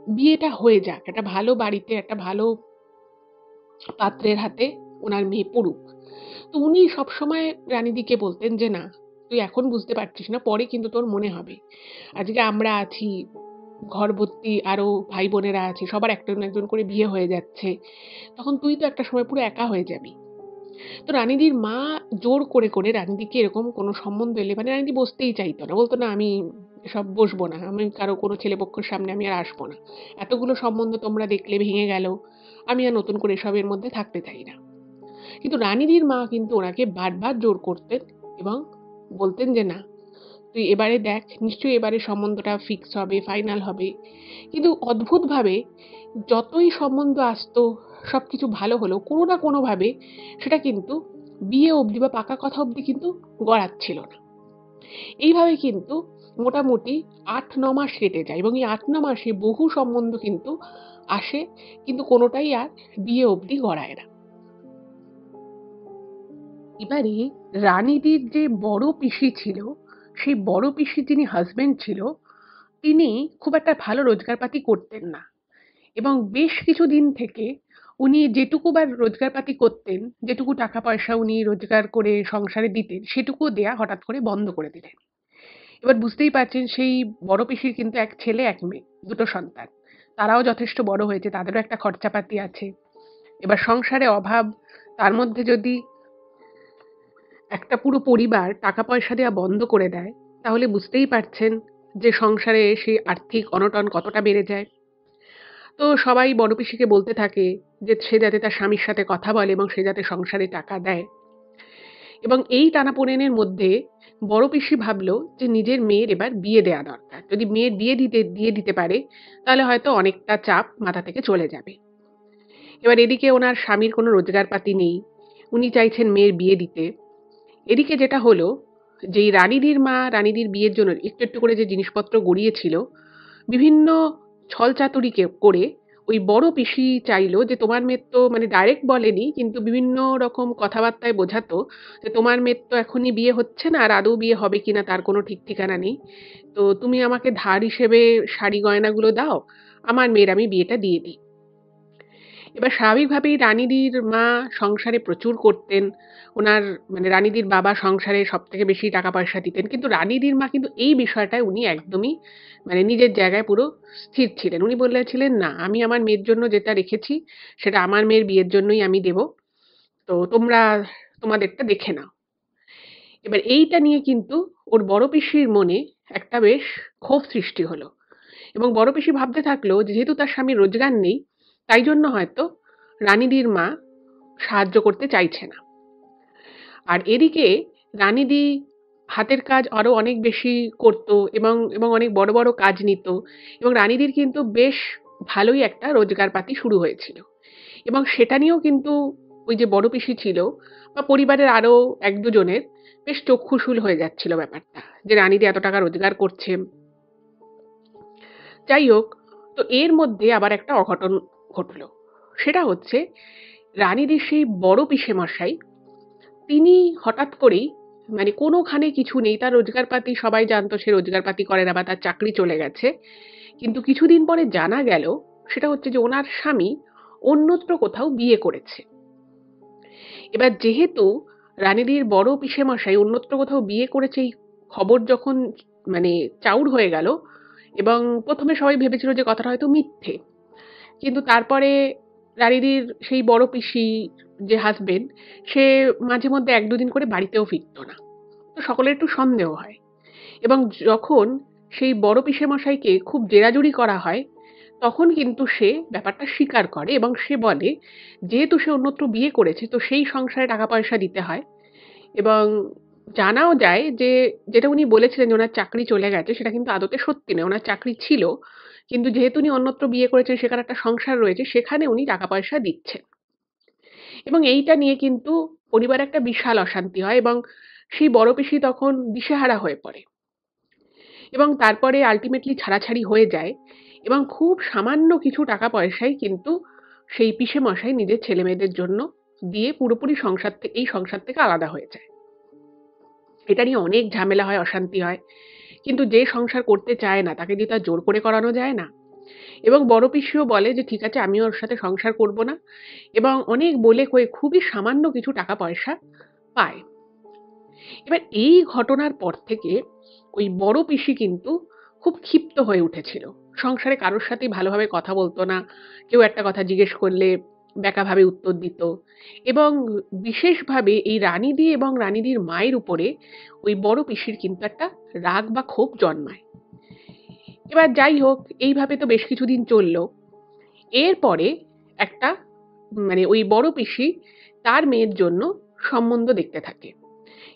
বিয়েটা হয়ে যাক। একটা ভালো বাড়িতে, একটা ভালো পাত্রের হাতে উনার মেয়ে পড়ুক। তো উনি সবসময় রানীদিকে বলতেন যে, "না, তুই এখন বুঝতে পারছিস না, পরে কিন্তু তোর মনে হবে। আজকে আমরা আছি, ঘর ভর্তি আরো ভাই-বোনেরা আছে, সবার একজন একজন করে বিয়ে হয়ে যাচ্ছে। তখন তুই তো একটা সময় পুরো একা হয়ে যাবি।" তো রানীদির মা জোর করে রানীদিকে এরকম কোনো সম্বন্ধ এলে রানীদি বসতেই চাইতো না। বলত, "না, আমি এসব বসবো না। আমি কারো কোনো ছেলেপক্ষের সামনে আমি আর আসবো না। এতগুলো সম্বন্ধ তোমরা দেখলে, ভেঙে গেল। আমি আর নতুন করে এসবের মধ্যে থাকতে চাই না।" কিন্তু রানীদির মা কিন্তু ওনাকে বারবার জোর করতেন এবং বলতেন যে, "না, তুই এবারে দেখ, নিশ্চয়ই এবারে সম্বন্ধটা ফিক্স হবে, ফাইনাল হবে।" কিন্তু অদ্ভুতভাবে যতই সম্বন্ধ আসতো, সবকিছু ভালো হলেও কোনো না কোনোভাবে সেটা কিন্তু বিয়ে অবধি বা পাকা কথা অবধি কিন্তু গড়াচ্ছিল না। এইভাবে কিন্তু মোটামুটি ৮-৯ মাস কেটে যায় এবং এই ৮-৯ মাসে বহু সম্বন্ধ কিন্তু আসে, কিন্তু কোনোটাই আর বিয়ে অবধি গড়ায় না। এবারে রানীদির যে বড় পিসি ছিল, সেই বড় পিসির যিনি হাজবেন্ড ছিল, তিনি খুব একটা ভালো রোজগারপাতি করতেন না, এবং বেশ কিছুদিন থেকে উনি যেটুকু বা রোজগারপাতি করতেন, যেটুকু টাকা পয়সা উনি রোজগার করে সংসারে দিতেন, সেটুকু দেয়া হঠাৎ করে বন্ধ করে দিলেন। এবার বুঝতেই পারছেন, সেই বড় পিসির কিন্তু এক ছেলে এক মেয়ে, দুটো সন্তান। তারাও যথেষ্ট বড় হয়েছে, তাদেরও একটা খরচাপাতি আছে। এবার সংসারে অভাব, তার মধ্যে যদি একটা পুরো পরিবার টাকা পয়সা দেওয়া বন্ধ করে দেয়, তাহলে বুঝতেই পারছেন যে সংসারে সেই আর্থিক অনটন কতটা বেড়ে যায়। তো সবাই বড় পিসিকে বলতে থাকে যে সে যাতে তার স্বামীর সাথে কথা বলে এবং সে যাতে সংসারে টাকা দেয়। এবং এই টানাপোড়েনের মধ্যে বড় পিসি ভাবলো যে নিজের মেয়ের এবার বিয়ে দেয়া দরকার। যদি মেয়ের বিয়ে দিয়ে দিতে পারে, তাহলে হয়তো অনেকটা চাপ মাথা থেকে চলে যাবে। এবার এদিকে ওনার স্বামীর কোনো রোজগারপাতি নেই, উনি চাইছেন মেয়ের বিয়ে দিতে। এদিকে যেটা হলো, যে এই রানীদির মা রানীদির বিয়ের জন্য একটু একটু করে যে জিনিসপত্র গড়িয়েছিল, বিভিন্ন ছলচাতুরি করে ওই বড় পিসি চাইলো যে তোমার মেয়ের তো, মানে ডাইরেক্ট বলেনি কিন্তু বিভিন্ন রকম কথাবার্তায় বোঝাতো যে তোমার মেয়ের তো এখনই বিয়ে হচ্ছে না, আর আদৌ বিয়ে হবে কিনা তার কোনো ঠিক ঠিকানা নেই। তো তুমি আমাকে ধার হিসেবে শাড়ি গয়নাগুলো দাও, আমার মেয়ের আমি বিয়েটা দিয়ে দিই। এবার স্বাভাবিকভাবেই রানীদির মা সংসারে প্রচুর করতেন। ওনার, মানে রানীদির বাবা সংসারে সবথেকে বেশি টাকা পয়সা দিতেন। কিন্তু রানীদির মা কিন্তু এই বিষয়টায় উনি একদমই, মানে নিজের জায়গায় পুরো স্থির ছিলেন। উনি বলেছিলেন, না, আমি আমার মেয়ের জন্য যেটা রেখেছি সেটা আমার মেয়ের বিয়ের জন্যই আমি দেব। তো তোমরা তোমাদেরটা দেখে নাও। এবার এইটা নিয়ে কিন্তু ওর বড় পিসির মনে একটা বেশ ক্ষোভ সৃষ্টি হলো, এবং বড় পিসি ভাবতে থাকলো যে যেহেতু তার স্বামীর রোজগার নেই, তাই জন্য হয়তো রানীদির মা সাহায্য করতে চাইছে না। আর এদিকে রানীদি হাতের কাজ আরো অনেক বেশি করতো, এবং এবং অনেক বড় বড় কাজ নিত, এবং রানীদির কিন্তু বেশ ভালোই একটা রোজগারপাতি শুরু হয়েছিল। এবং সেটা নিয়েও কিন্তু ওই যে বড় পিসি ছিল বা পরিবারের আরো এক দুজনের বেশ চক্ষুশূল হয়ে যাচ্ছিল ব্যাপারটা, যে রানীদি এত টাকা রোজগার করছে। যাই হোক, তো এর মধ্যে আবার একটা অঘটন ঘটলো। সেটা হচ্ছে, রানীদির সেই বড় পিসেমশাই, তিনি হঠাৎ করেই, মানে কোনোখানে কিছু নেই, তার রোজগারপাতি সবাই জানতো সে রোজগারপাতি করে না বা তার চাকরি চলে গেছে, কিন্তু কিছুদিন পরে জানা গেল সেটা হচ্ছে যে ওনার স্বামী অন্যত্র কোথাও বিয়ে করেছে। এবার যেহেতু রানীদির বড় পিসেমশাই অন্যত্র কোথাও বিয়ে করেছে, এই খবর যখন মানে চাউর হয়ে গেল, এবং প্রথমে সবাই ভেবেছিল যে কথাটা হয়তো মিথ্যে, কিন্তু তারপরে রানীদির সেই বড় পিসি, যে হাজবেন্ড, সে মাঝে মধ্যে এক দুদিন করে বাড়িতেও ফিরতো না। তো সকলের একটু সন্দেহ হয়, এবং যখন সেই বড় পিসেমশাইকে খুব জেরাজুরি করা হয়, তখন কিন্তু সে ব্যাপারটা স্বীকার করে, এবং সে বলে যেহেতু সে অন্যত্র বিয়ে করেছে তো সেই সংসারে টাকা পয়সা দিতে হয়। এবং জানাও যায় যে যেটা উনি বলেছিলেন যে ওনার চাকরি চলে গেছে, সেটা কিন্তু আদতে সত্যি নয়। ওনার চাকরি ছিল, কিন্তু যেহেতু উনি অন্যত্র বিয়ে করেছেন, সেখানে একটা সংসার রয়েছে, সেখানে উনি টাকা পয়সা দিচ্ছেন। এবং এইটা নিয়ে কিন্তু পরিবারে একটা বিশাল অশান্তি হয়, এবং সেই বড় পিসি তখন দিশেহারা হয়ে পড়ে, এবং তারপরে আল্টিমেটলি ছাড়াছাড়ি হয়ে যায়, এবং খুব সামান্য কিছু টাকা পয়সাই কিন্তু সেই পিসেমশাই নিজের ছেলে মেয়েদের জন্য দিয়ে পুরোপুরি এই সংসার থেকে আলাদা হয়ে যায়। এটা নিয়ে অনেক ঝামেলা হয়, অশান্তি হয়, কিন্তু যে সংসার করতে চায় না তাকে দিয়ে তার জোর করে করানো যায় না। এবং বড় পিসিও বলে যে ঠিক আছে, আমিও ওর সাথে সংসার করব না, এবং অনেক বলে কয়ে খুবই সামান্য কিছু টাকা পয়সা পায়। এবার এই ঘটনার পর থেকে ওই বড় পিসি কিন্তু খুব ক্ষিপ্ত হয়ে উঠেছিল। সংসারে কারোর সাথেই ভালোভাবে কথা বলতো না, কেউ একটা কথা জিজ্ঞেস করলে ব্যাকাভাবে উত্তর দিত, এবং বিশেষভাবে এই রানীদি এবং রানীদির মায়ের উপরে ওই বড় পিসির কিন্তু একটা রাগ বা ক্ষোভ জন্মায়। এবার যাই হোক, এইভাবে তো বেশ কিছুদিন চললো। এরপরে একটা, মানে ওই বড় পিসি তার মেয়ের জন্য সম্বন্ধ দেখতে থাকে,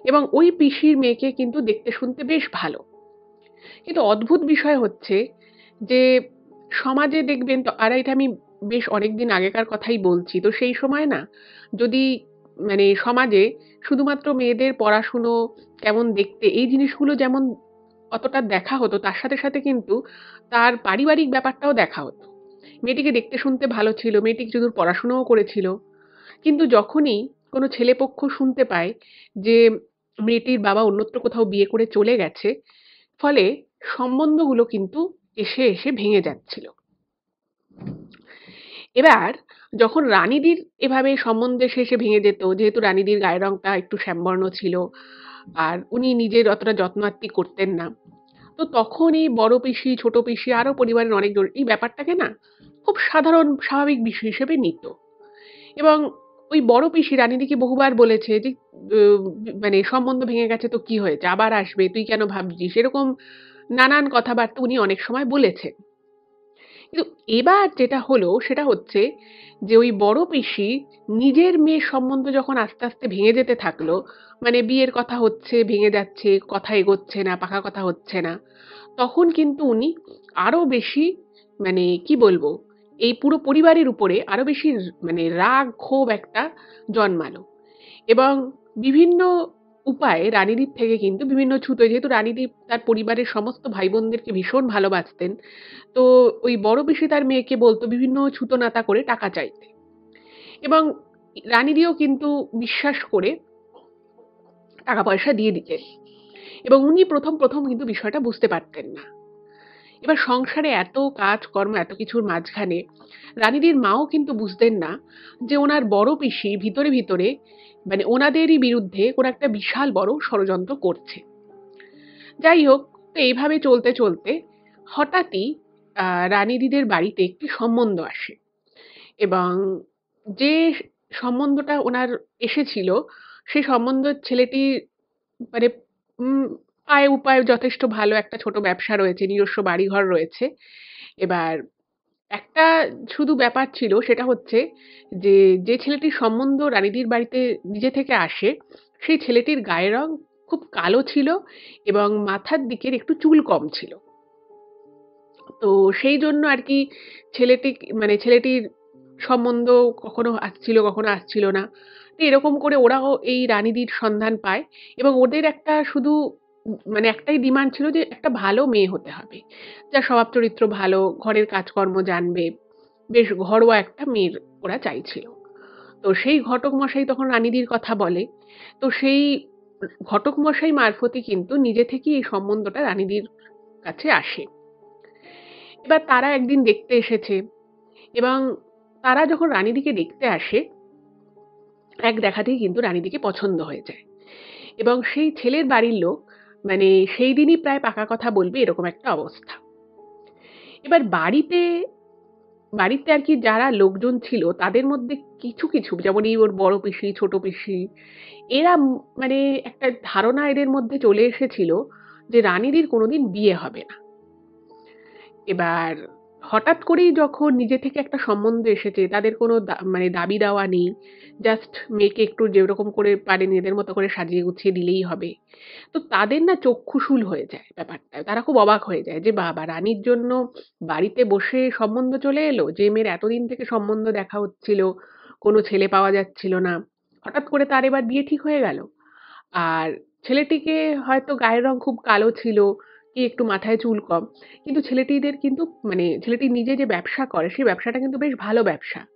এবং ওই পিসির মেয়েকে কিন্তু দেখতে শুনতে বেশ ভালো। কিন্তু অদ্ভুত বিষয় হচ্ছে যে সমাজে দেখবেন তো, আর এটা আমি বেশ অনেকদিন আগেকার কথাই বলছি, তো সেই সময় না, যদি মানে সমাজে শুধুমাত্র মেয়েদের পড়াশুনো, কেমন দেখতে, এই জিনিসগুলো যেমন অতটা দেখা হতো, তার সাথে সাথে কিন্তু তার পারিবারিক ব্যাপারটাও দেখা হতো। মেয়েটিকে দেখতে শুনতে ভালো ছিল, মেয়েটি কিছু দূর পড়াশোনাও করেছিল, কিন্তু যখনই কোনো ছেলেপক্ষ শুনতে পায় যে মেয়েটির বাবা অন্যত্র কোথাও বিয়ে করে চলে গেছে, ফলে সম্বন্ধগুলো কিন্তু এসে এসে ভেঙে যাচ্ছিল। এবার যখন রানীদির এভাবে সম্বন্ধ এসে এসে ভেঙে যেত, যেহেতু রানীদির গায়ের রংটা একটু শ্যামবর্ণ ছিল আর উনি নিজের অতটা যত্নাত্তি করতেন না, তো তখন এই বড় পিসি, ছোট পিসি আরো পরিবারের অনেকজন এই ব্যাপারটাকে না খুব সাধারণ স্বাভাবিক বিষয় হিসেবে নিত। এবং ওই বড় পিসি রানীদিকে বহুবার বলেছে যে মানে সম্বন্ধ ভেঙে গেছে তো কি হয়েছে, আবার আসবে, তুই কেন ভাবছিস, এরকম নানান কথাবার্তা উনি অনেক সময় বলেছেন। কিন্তু এবার যেটা হলো সেটা হচ্ছে যে ওই বড় পিসি নিজের মেয়ের সম্বন্ধ যখন আস্তে আস্তে ভেঙে যেতে থাকলো, মানে বিয়ের কথা হচ্ছে, ভেঙে যাচ্ছে, কথা এগোচ্ছে না, পাকা কথা হচ্ছে না, তখন কিন্তু উনি আরো বেশি, মানে কি বলবো, এই পুরো পরিবারের উপরে আরো বেশি মানে রাগ ক্ষোভ একটা জন্মালো। এবং বিভিন্ন উপায়ে রানীদীপ থেকে কিন্তু বিভিন্ন ছুতো, যেহেতু রানীদীপ তার পরিবারের সমস্ত ভাই বোনদেরকে ভীষণ ভালোবাসতেন, তো ওই বড় পিসি তার মেয়েকে বলতো বিভিন্ন ছুতোনাতা করে টাকা চাইতে। এবং রানীদিও কিন্তু বিশ্বাস করে টাকা পয়সা দিয়ে দিতেন। এবং উনি প্রথম প্রথম কিন্তু বিষয়টা বুঝতে পারতেন না। এবার সংসারে এত কাজকর্ম, এত কিছুর মাঝখানে রানীদির মাও কিন্তু বুঝতেন না যে ওনার বড় পিসি ভিতরে ভিতরে মানে ওনাদেরই বিরুদ্ধে কোনো একটা বিশাল বড় ষড়যন্ত্র করছে। যাই হোক, তো এইভাবে চলতে চলতে হঠাৎই রানীদিদের বাড়িতে একটি সম্বন্ধ আসে। এবং যে সম্বন্ধটা ওনার এসেছিল, সেই সম্বন্ধের ছেলেটি মানে উম আয় উপায় যথেষ্ট ভালো, একটা ছোট ব্যবসা রয়েছে, নিজস্ব বাড়িঘর রয়েছে। এবার একটা শুধু ব্যাপার ছিল, সেটা হচ্ছে যে, যে ছেলেটির সম্বন্ধ রানীদির বাড়িতে নিজে থেকে আসে, সেই ছেলেটির গায়ের রং খুব কালো ছিল এবং মাথার দিকের একটু চুল কম ছিল। তো সেই জন্য আরকি ছেলেটি মানে ছেলেটির সম্বন্ধ কখনো আসছিল, কখনো আসছিল না। তো এরকম করে ওরাও এই রানীদির সন্ধান পায় এবং ওদের একটা শুধু মানে একটাই ডিমান্ড ছিল যে একটা ভালো মেয়ে হতে হবে। যার স্বভাব চরিত্র ভালো, ঘরের কাজকর্ম জানবে, বেশ ঘরোয়া একটা মেয়ের ওরা চাইছিল। তো সেই ঘটক মশাই তখন রানীদির কথা বলে। তো সেই ঘটক মশাই মারফতই কিন্তু নিজে থেকেই এই সম্বন্ধটা রানীদির কাছে আসে। এবার তারা একদিন দেখতে এসেছে এবং তারা যখন রানীদিকে দেখতে আসে, এক দেখাতেই কিন্তু রানীদিকে পছন্দ হয়ে যায়। এবং সেই ছেলের বাড়ির লোক মানে সেই দিনই প্রায় পাকা কথা বলবে এরকম একটা অবস্থা। এবার বাড়িতে আর কি যারা লোকজন ছিল তাদের মধ্যে কিছু কিছু, যেমন এই ওর বড় পিসি, ছোট পিসি, এরা মানে একটা ধারণা এদের মধ্যে চলে এসেছিল যে রানীদির কোনোদিন বিয়ে হবে না। এবার হঠাৎ করেই যখন নিজে থেকে একটা সম্বন্ধ এসেছে, তাদের কোনো মানে দাবি দাওয়া নেই। জাস্ট মেয়েকে একটু যেরকম করে পারে নিজেদের মতো করে সাজিয়ে গুছিয়ে দিলেই হবে। তো তাদের না চক্ষুশূল হয়ে যায় ব্যাপারটায়। তারা খুব অবাক হয়ে যায় যে বাবা! রানীর জন্য বাড়িতে বসে সম্বন্ধ চলে এলো। যে মেয়ের এতদিন থেকে সম্বন্ধ দেখা হচ্ছিল, কোনো ছেলে পাওয়া যাচ্ছিল না। হঠাৎ করে তার এবার বিয়ে ঠিক হয়ে গেল। আর ছেলেটিকে হয়তো গায়ের রং খুব কালো ছিল, কি একটু মাথায় চুল কম। কিন্তু ছেলেটিদের কিন্তু মানে ছেলেটি নিজে যে ব্যবসা করে সেই ব্যবসাটা কিন্তু বেশ ভালো ব্যবসা।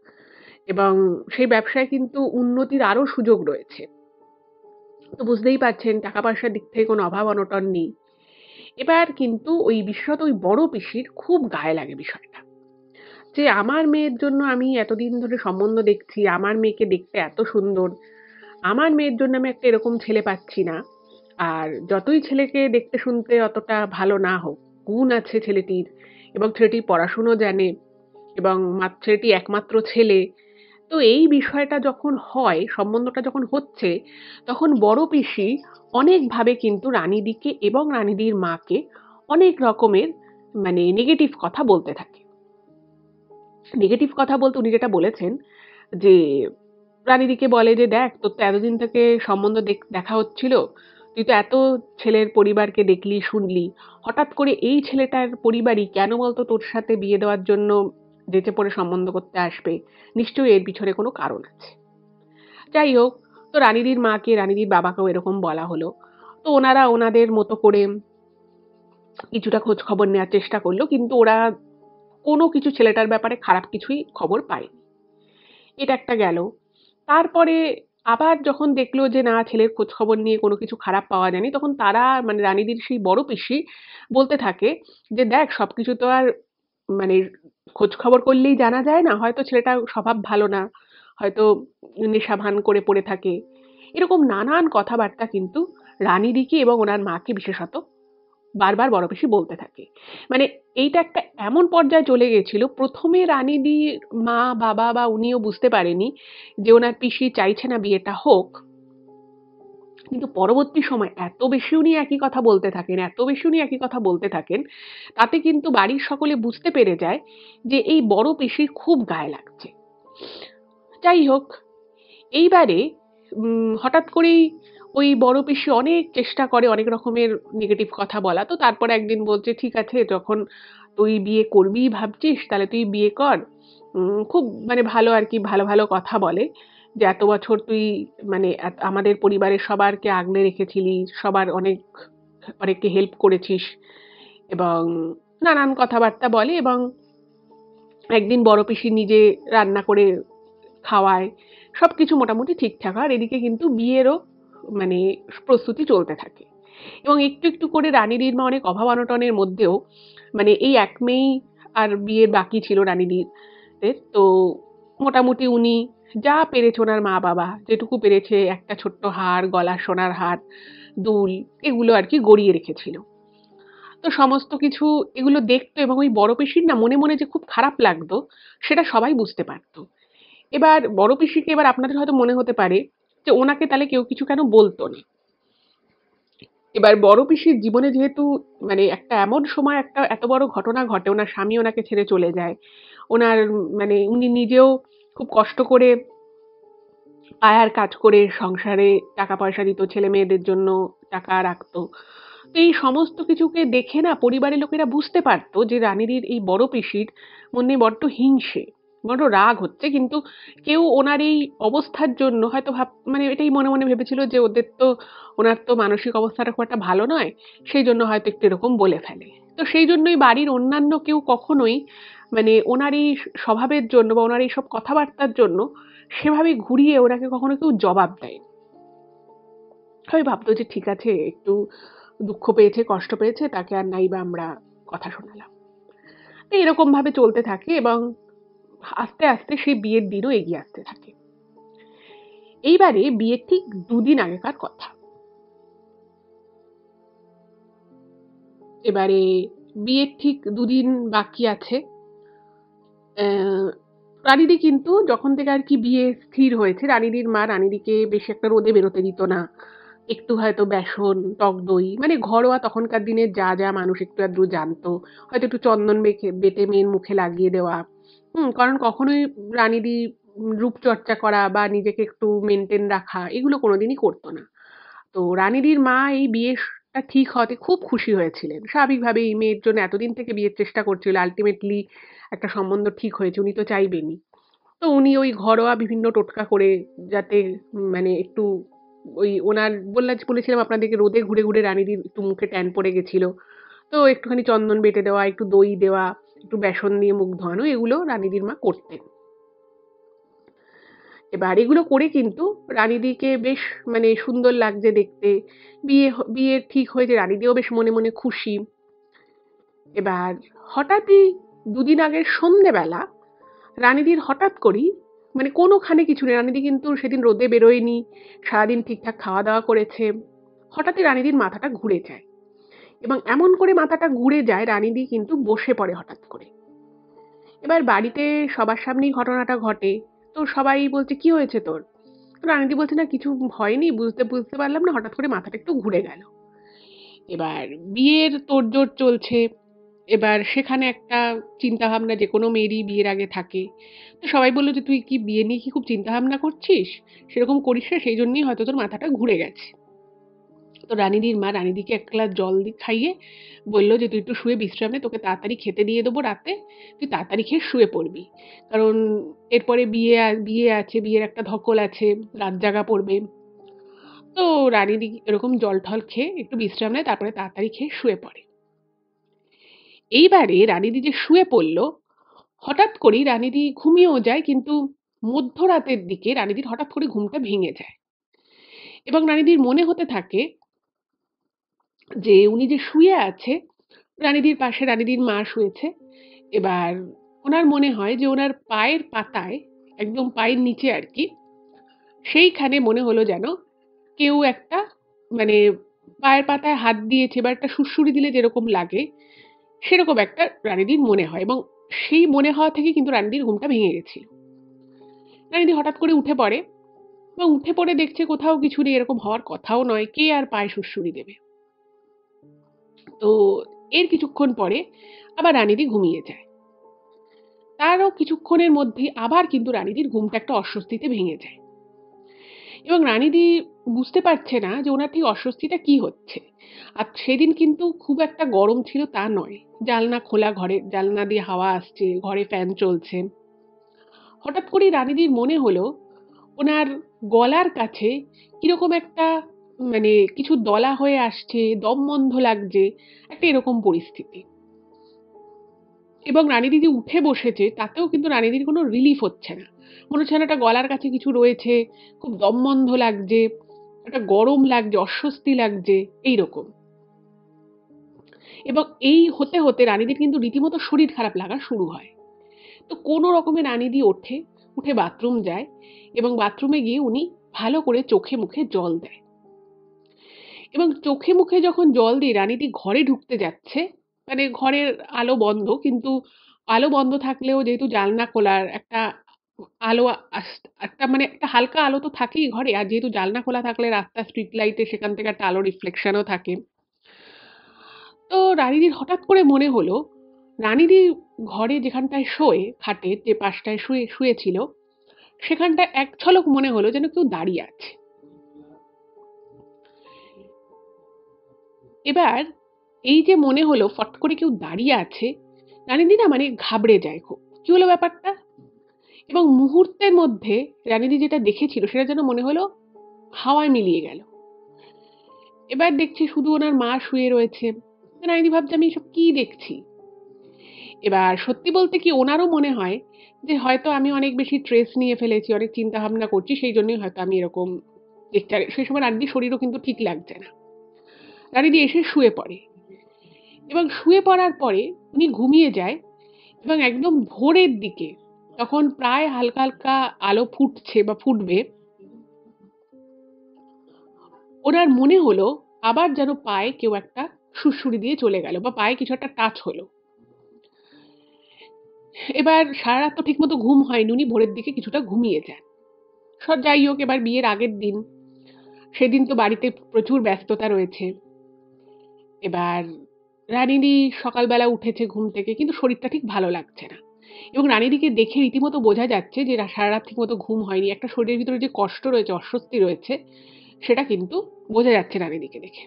এবং সেই ব্যবসায় কিন্তু উন্নতির আরো সুযোগ রয়েছে। তো বুঝতেই পারছেন টাকা পয়সার দিক থেকে কোনো অভাব অনটন নেই। এবার কিন্তু ওই বিশেষত ওই বড় পিসির খুব গায়ে লাগে বিষয়টা। যে আমার মেয়ের জন্য আমি এতদিন ধরে সম্বন্ধ দেখছি, আমার মেয়েকে দেখতে এত সুন্দর। আমার মেয়ের জন্য আমি একটা এরকম ছেলে পাচ্ছি না। আর যতই ছেলেকে দেখতে শুনতে অতটা ভালো না হোক, গুণ আছে ছেলেটির এবং ছেলেটি পড়াশুনো জানে এবং ছেলেটি একমাত্র ছেলে। তো এই বিষয়টা যখন হয়, সম্বন্ধটা যখন হচ্ছে, তখন বড় পিসি অনেকভাবে কিন্তু রানীদিকে এবং রানীদির মাকে অনেক রকমের মানে নেগেটিভ কথা বলতে থাকে। নেগেটিভ কথা বলতে উনি যেটা বলেছেন যে রানীদিকে বলে যে, "দেখ তোর তো এতদিন থেকে সম্বন্ধ দেখা হচ্ছিল। তুই তো এত ছেলের পরিবারকে দেখলি, শুনলি। হঠাৎ করে এই ছেলেটার পরিবারই কেন বলতো তোর সাথে বিয়ে দেওয়ার জন্য যেচে পড়ে সম্বন্ধ করতে আসবে? নিশ্চয়ই এর পিছনে কোনো কারণ আছে।" যাই হোক, তো রানীদির মাকে, রানীদির বাবাকেও এরকম বলা হলো। তো ওনারা ওনাদের মতো করে কিছুটা খোঁজ খবর নেওয়ার চেষ্টা করলো। কিন্তু ওরা কোনো কিছু ছেলেটার ব্যাপারে খারাপ কিছুই খবর পায়নি। এটা একটা গেল। তারপরে আবার যখন দেখলো যে না ছেলের খোঁজখবর নিয়ে কোনো কিছু খারাপ পাওয়া যায়নি, তখন তারা মানে রানীদির সেই বড় পিসি বলতে থাকে যে, "দেখ সবকিছু তো আর মানে খোঁজখবর করলেই জানা যায় না। হয়তো ছেলেটার স্বভাব ভালো না, হয়তো নেশা ভান করে পড়ে থাকে।" এরকম নানান কথাবার্তা কিন্তু রানীদিকে এবং ওনার মাকে বিশেষত বারবার বড় পিসি বলতে থাকে। মানে এইটা একটা এমন পর্যায়ে চলে গেছিল, ১ম এ রানীদির মা, বাবা বা উনিও বুঝতে পারেনি যে ওনার পিসি চাইছে না বিয়েটা হোক। কিন্তু পরবর্তী সময়ে এত বেশি উনি একই কথা বলতে থাকেন, এত বেশি উনি একই কথা বলতে থাকেন, তাতে কিন্তু বাড়ির সকলে বুঝতে পেরে যায় যে এই বড় পিসির খুব গায়ে লাগছে। যাই হোক, এইবারে হঠাৎ করেই ওই বড় পিসি অনেক চেষ্টা করে অনেক রকমের নেগেটিভ কথা বলা। তো তারপরে একদিন বলছে, "ঠিক আছে যখন তুই বিয়ে করবিই ভাবছিস তাহলে তুই বিয়ে কর।" খুব মানে ভালো আরকি ভালো, ভালো কথা বলে যে, "এত বছর তুই মানে আমাদের পরিবারের সবারকে আগলে রেখেছিলি, সবার অনেককে হেল্প করেছিস" এবং নানান কথাবার্তা বলে এবং একদিন বড় পিসি নিজে রান্না করে খাওয়ায়। সবকিছু মোটামুটি ঠিকঠাক। আর এদিকে কিন্তু বিয়েরও মানে প্রস্তুতি চলতে থাকে। এবং একটু, একটু করে রানী-রির মা অনেক অভাব-অনটনের মধ্যেও মানে এই ১ মেয়েই আর বিয়ে বাকি ছিল রানী-রির এর। তো মোটামুটি উনি যা পেরেছে ওনার মা-বাবা যেটুকু পেরেছে একটা ছোট্ট হার, গলার সোনার হার, দুল এগুলো আরকি গড়িয়ে রেখেছিল। তো সমস্ত কিছু এগুলো দেখতো এবং ওই বড় পিসির না মনে, মনে যে খুব খারাপ লাগতো সেটা সবাই বুঝতে পারত। এবার বড় পিসিকে এবার আপনাদের হয়তো মনে হতে পারে যে ওনাকে তাহলে কেউ কিছু কেন বলতো না। এবার বড় পিসির জীবনে যেহেতু মানে একটা এমন সময় একটা এত বড় ঘটনা ঘটে, ওনার স্বামী ওনাকে ছেড়ে চলে যায়। ওনার মানে উনি নিজেও খুব কষ্ট করে আয়ার কাজ করে সংসারে টাকা পয়সা দিত, ছেলে-মেয়েদের জন্য টাকা রাখতো। তো এই সমস্ত কিছুকে দেখে না পরিবারের লোকেরা বুঝতে পারত যে রানীদির এই বড় পিসির মনে বড্ড হিংসে, বড্ড রাগ হচ্ছে। কিন্তু কেউ ওনার এই অবস্থার জন্য হয়তো মানে এটাই মনে, মনে ভেবেছিল যে ওনার তো মানসিক অবস্থাটা খুব একটা ভালো নয়। সেইজন্য হয়তো একটু এরকম বলে ফেলে। তো সেইজন্যই বাড়ির অন্যান্য কেউ কখনোই মানে ওনার এই স্বভাবের জন্য বা ওনার এইসব কথাবার্তার জন্য সেভাবে ঘুরিয়ে ওনাকে কখনো কেউ জবাব দেয়নি। সবাই ভাবতো যে ঠিক আছে একটু দুঃখ পেয়েছে, কষ্ট পেয়েছে, তাকে আর নাই বা আমরা কথা শোনালাম। তো এরকমভাবে চলতে থাকে এবং আস্তে, আস্তে সেই বিয়ের দিনও এগিয়ে আসতে থাকে। এইবারে বিয়ের ঠিক ২ দিন আগেকার কথা। এবারে বিয়ের ঠিক ২ দিন বাকি আছে। অ্যা রানিদি কিন্তু যখন থেকে আরকি বিয়ে স্থির হয়েছে, রানিদির মা রানিদিকে বেশি একটা রোদে বেরোতে দিত না। একটু হয়তো বেসন, টক দই মানে ঘরোয়া তখনকার দিনে যা মানুষ একটু আধটু জানতো। হয়তো একটু চন্দন বেটে মেয়ের মুখে লাগিয়ে দেওয়া। কারণ কখনোই রানিদি রূপচর্চা করা বা নিজেকে একটু মেইনটেইন রাখা এগুলো কোনোদিনই করত না। তো রানিদির মা এই বিয়েটা ঠিক হওয়াতে খুব খুশি হয়েছিলেন। স্বাভাবিকভাবেই মেয়ের জন্য এতদিন থেকে বিয়ের চেষ্টা করছিল। আল্টিমেটলি একটা সম্বন্ধ ঠিক হয়েছে। উনি তো চাইবেনই। তো উনি ওই ঘরোয়া বিভিন্ন টোটকা করে যাতে মানে একটু ওই ওনার বলেছিলাম আপনাদেরকে রোদে ঘুরে, ঘুরে রানীদির একটু মুখে ট্যান পড়ে গেছিল। তো একটুখানি চন্দন বেটে দেওয়া, একটু দই দেওয়া, একটু বেসন দিয়ে মুখ ধোয়ানো এগুলো রানীদির মা করতেন। এবার এগুলো করে কিন্তু রানীদিকে বেশ মানে সুন্দর লাগছে দেখতে। বিয়ে ঠিক হয়েছে রানীদিও বেশ মনে, মনে খুশি। এবার হঠাৎই ২ দিন আগের সন্ধ্যেবেলা রানীদির হঠাৎ করেই মানে কোনোখানে কিছু নেই। রানীদি কিন্তু সেদিন রোদে বেরোয়নি। সারাদিন ঠিকঠাক খাওয়া-দাওয়া করেছে। হঠাৎই রানীদির মাথাটা ঘুরে যায় এবং এমন করে মাথাটা ঘুরে যায় রানীদি কিন্তু বসে পড়ে হঠাৎ করে। এবার বাড়িতে সবার সামনেই ঘটনাটা ঘটে। তো সবাই বলছে, "কি হয়েছে তোর?" তো রানীদি বলছে, "না কিছু হয়নি। বুঝতে পারলাম না। হঠাৎ করে মাথাটা একটু ঘুরে গেল।" এবার বিয়ের তোড়জোড় চলছে। এবার সেখানে একটা চিন্তাভাবনা যেকোনো মেয়েরই বিয়ের আগে থাকে। তো সবাই বলল যে, "তুই কি বিয়ে নিয়ে কি খুব চিন্তাভাবনা করছিস? সেরকম করিস না, সেইজন্যই হয়তো তোর মাথাটা ঘুরে গেছে।" তো রানীদির মা রানীদিকে ১ গ্লাস জল খাইয়ে বলল যে, "তুই একটু শুয়ে বিশ্রাম নে। তোকে তাড়াতাড়ি খেতে দিয়ে দেবো রাতে। তুই তাড়াতাড়ি খেয়ে শুয়ে পড়বি। কারণ এরপরে বিয়ে আছে, বিয়ের একটা ধকল আছে, রাত জাগা পড়বে।" তো রানীদি এরকম জল-টল খেয়ে একটু বিশ্রাম নেয়, তারপরে তাড়াতাড়ি খেয়ে শুয়ে পড়ে। এইবারে রানীদি যে শুয়ে পড়ল, হঠাৎ করেই রানীদি ঘুমিয়েও যায় কিন্তু মধ্যরাতের দিকে রানীদির হঠাৎ করে ঘুমটা ভেঙে যায়। এবং রানীদির মনে হতে থাকে যে উনি যে শুয়ে আছে, রানীদির পাশে রানীদির মা শুয়েছে। এবার ওনার মনে হয় যে ওনার পায়ের পাতায়, একদম পায়ের নিচে আরকি, সেইখানে মনে হলো যেন কেউ একটা মানে পায়ের পাতায় হাত দিয়েছে বা একটা সুড়সুড়ি দিলে যেরকম লাগে, সেরকম একটা রানীদির মনে হয় এবং সেই মনে হওয়া থেকে কিন্তু রানীদির ঘুমটা ভেঙে গেছিল। রানীদি হঠাৎ করে উঠে পড়ে এবং উঠে পড়ে দেখছে কোথাও কিছু নেই, এরকম হওয়ার কথাও নয়, কে আর পায়ে সুড়সুড়ি দেবে। তো এর কিছুক্ষণ পরে আবার রানীদি ঘুমিয়ে যায়। তারও কিছুক্ষণের মধ্যেই আবার কিন্তু রানীদির ঘুমটা একটা অস্বস্তিতে ভেঙে যায় এবং রানীদি বুঝতে পারছে না যে ওনার ঠিক অস্বস্তিটা কি হচ্ছে। আর সেদিন কিন্তু খুব একটা গরম ছিল তা নয়। জানলা খোলা, ঘরে জানলা দিয়ে হাওয়া আসছে, ঘরে ফ্যান চলছে। হঠাৎ করেই রানীদির মনে হলো ওনার গলার কাছে কিরকম একটা কিছু দলা হয়ে আসছে, দম বন্ধ লাগছে, একটা এরকম পরিস্থিতি। এবং রানীদি যে উঠে বসেছে তাতেও কিন্তু রানীদির কোনো রিলিফ হচ্ছে না। মনে হচ্ছে যেন একটা গলার কাছে কিছু রয়েছে, খুব দম বন্ধ লাগছে, একটা গরম লাগছে, অস্বস্তি লাগছে, এইরকম। এবং এই হতে, হতে রানীদির কিন্তু রীতিমতো শরীর খারাপ লাগা শুরু হয়। তো কোনো রকমে রানীদি ওঠে, উঠে বাথরুম যায় এবং বাথরুমে গিয়ে উনি ভালো করে চোখে মুখে জল দেয়। এবং চোখে মুখে যখন জল দিয়ে রানীদি ঘরে ঢুকতে যাচ্ছে, ঘরের আলো বন্ধ, কিন্তু আলো বন্ধ থাকলেও যেহেতু জানলা খোলার একটা আলো একটা একটা হালকা আলো তো থাকেই ঘরে, আর যেহেতু জানলা খোলা থাকলে রাস্তার স্ট্রিট লাইটে সেখান থেকে একটা আলো রিফ্লেকশনও থাকে। তো রানীদির হঠাৎ করে মনে হলো রানীদি ঘরে যেখানটায় শোয়, খাটের যে পাশটায় শুয়েছিল, সেখানটায় এক ঝলক মনে হলো যেন কেউ দাঁড়িয়ে আছে। এবার এই যে মনে হলো ফট করে কেউ দাঁড়িয়ে আছে, রানীদি না ঘাবড়ে যায় খুব। কি হলো ব্যাপারটা? এবং মুহূর্তের মধ্যে রানীদি যেটা দেখেছিল সেটা যেন মনে হলো হাওয়ায় মিলিয়ে গেল। এবার দেখছি শুধু ওনার মা শুয়ে রয়েছে। রানীদি ভাবছে আমি এসব কি দেখছি? এবার সত্যি বলতে কি ওনারও মনে হয় যে হয়তো আমি অনেক বেশি স্ট্রেস নিয়ে ফেলেছি, অনেক চিন্তা ভাবনা করছি, সেই জন্যই হয়তো আমি এরকম দেখতে। আর সেই সময় রানীদির শরীরও কিন্তু ঠিক লাগছে না। রানীদি এসে শুয়ে পড়ে এবং শুয়ে পড়ার পরে উনি ঘুমিয়ে যায় এবং একদম ভোরের দিকে, তখন প্রায় হালকা, হালকা আলো ফুটছে বা ফুটবে, ওনার মনে হলো আবার যেন পায়ে কেউ একটা সুড়সুড়ি দিয়ে চলে গেল বা পায়ে কিছু একটা টাচ হলো। এবার সারারাত তো ঠিকমতো ঘুম হয়নি, উনি ভোরের দিকে কিছুটা ঘুমিয়ে যান। যাই হোক, এবার বিয়ের আগের দিন, সেদিন তো বাড়িতে প্রচুর ব্যস্ততা রয়েছে। এবার রানীদি সকালবেলা উঠেছে ঘুম থেকে, কিন্তু শরীরটা ঠিক ভালো লাগছে না এবং রানীদিকে দেখে রীতিমতো বোঝা যাচ্ছে যে সারারাত ঠিকমতো ঘুম হয়নি। একটা শরীরের ভিতরে যে কষ্ট রয়েছে, অস্বস্তি রয়েছে, সেটা কিন্তু বোঝা যাচ্ছে রানীদিকে দেখে।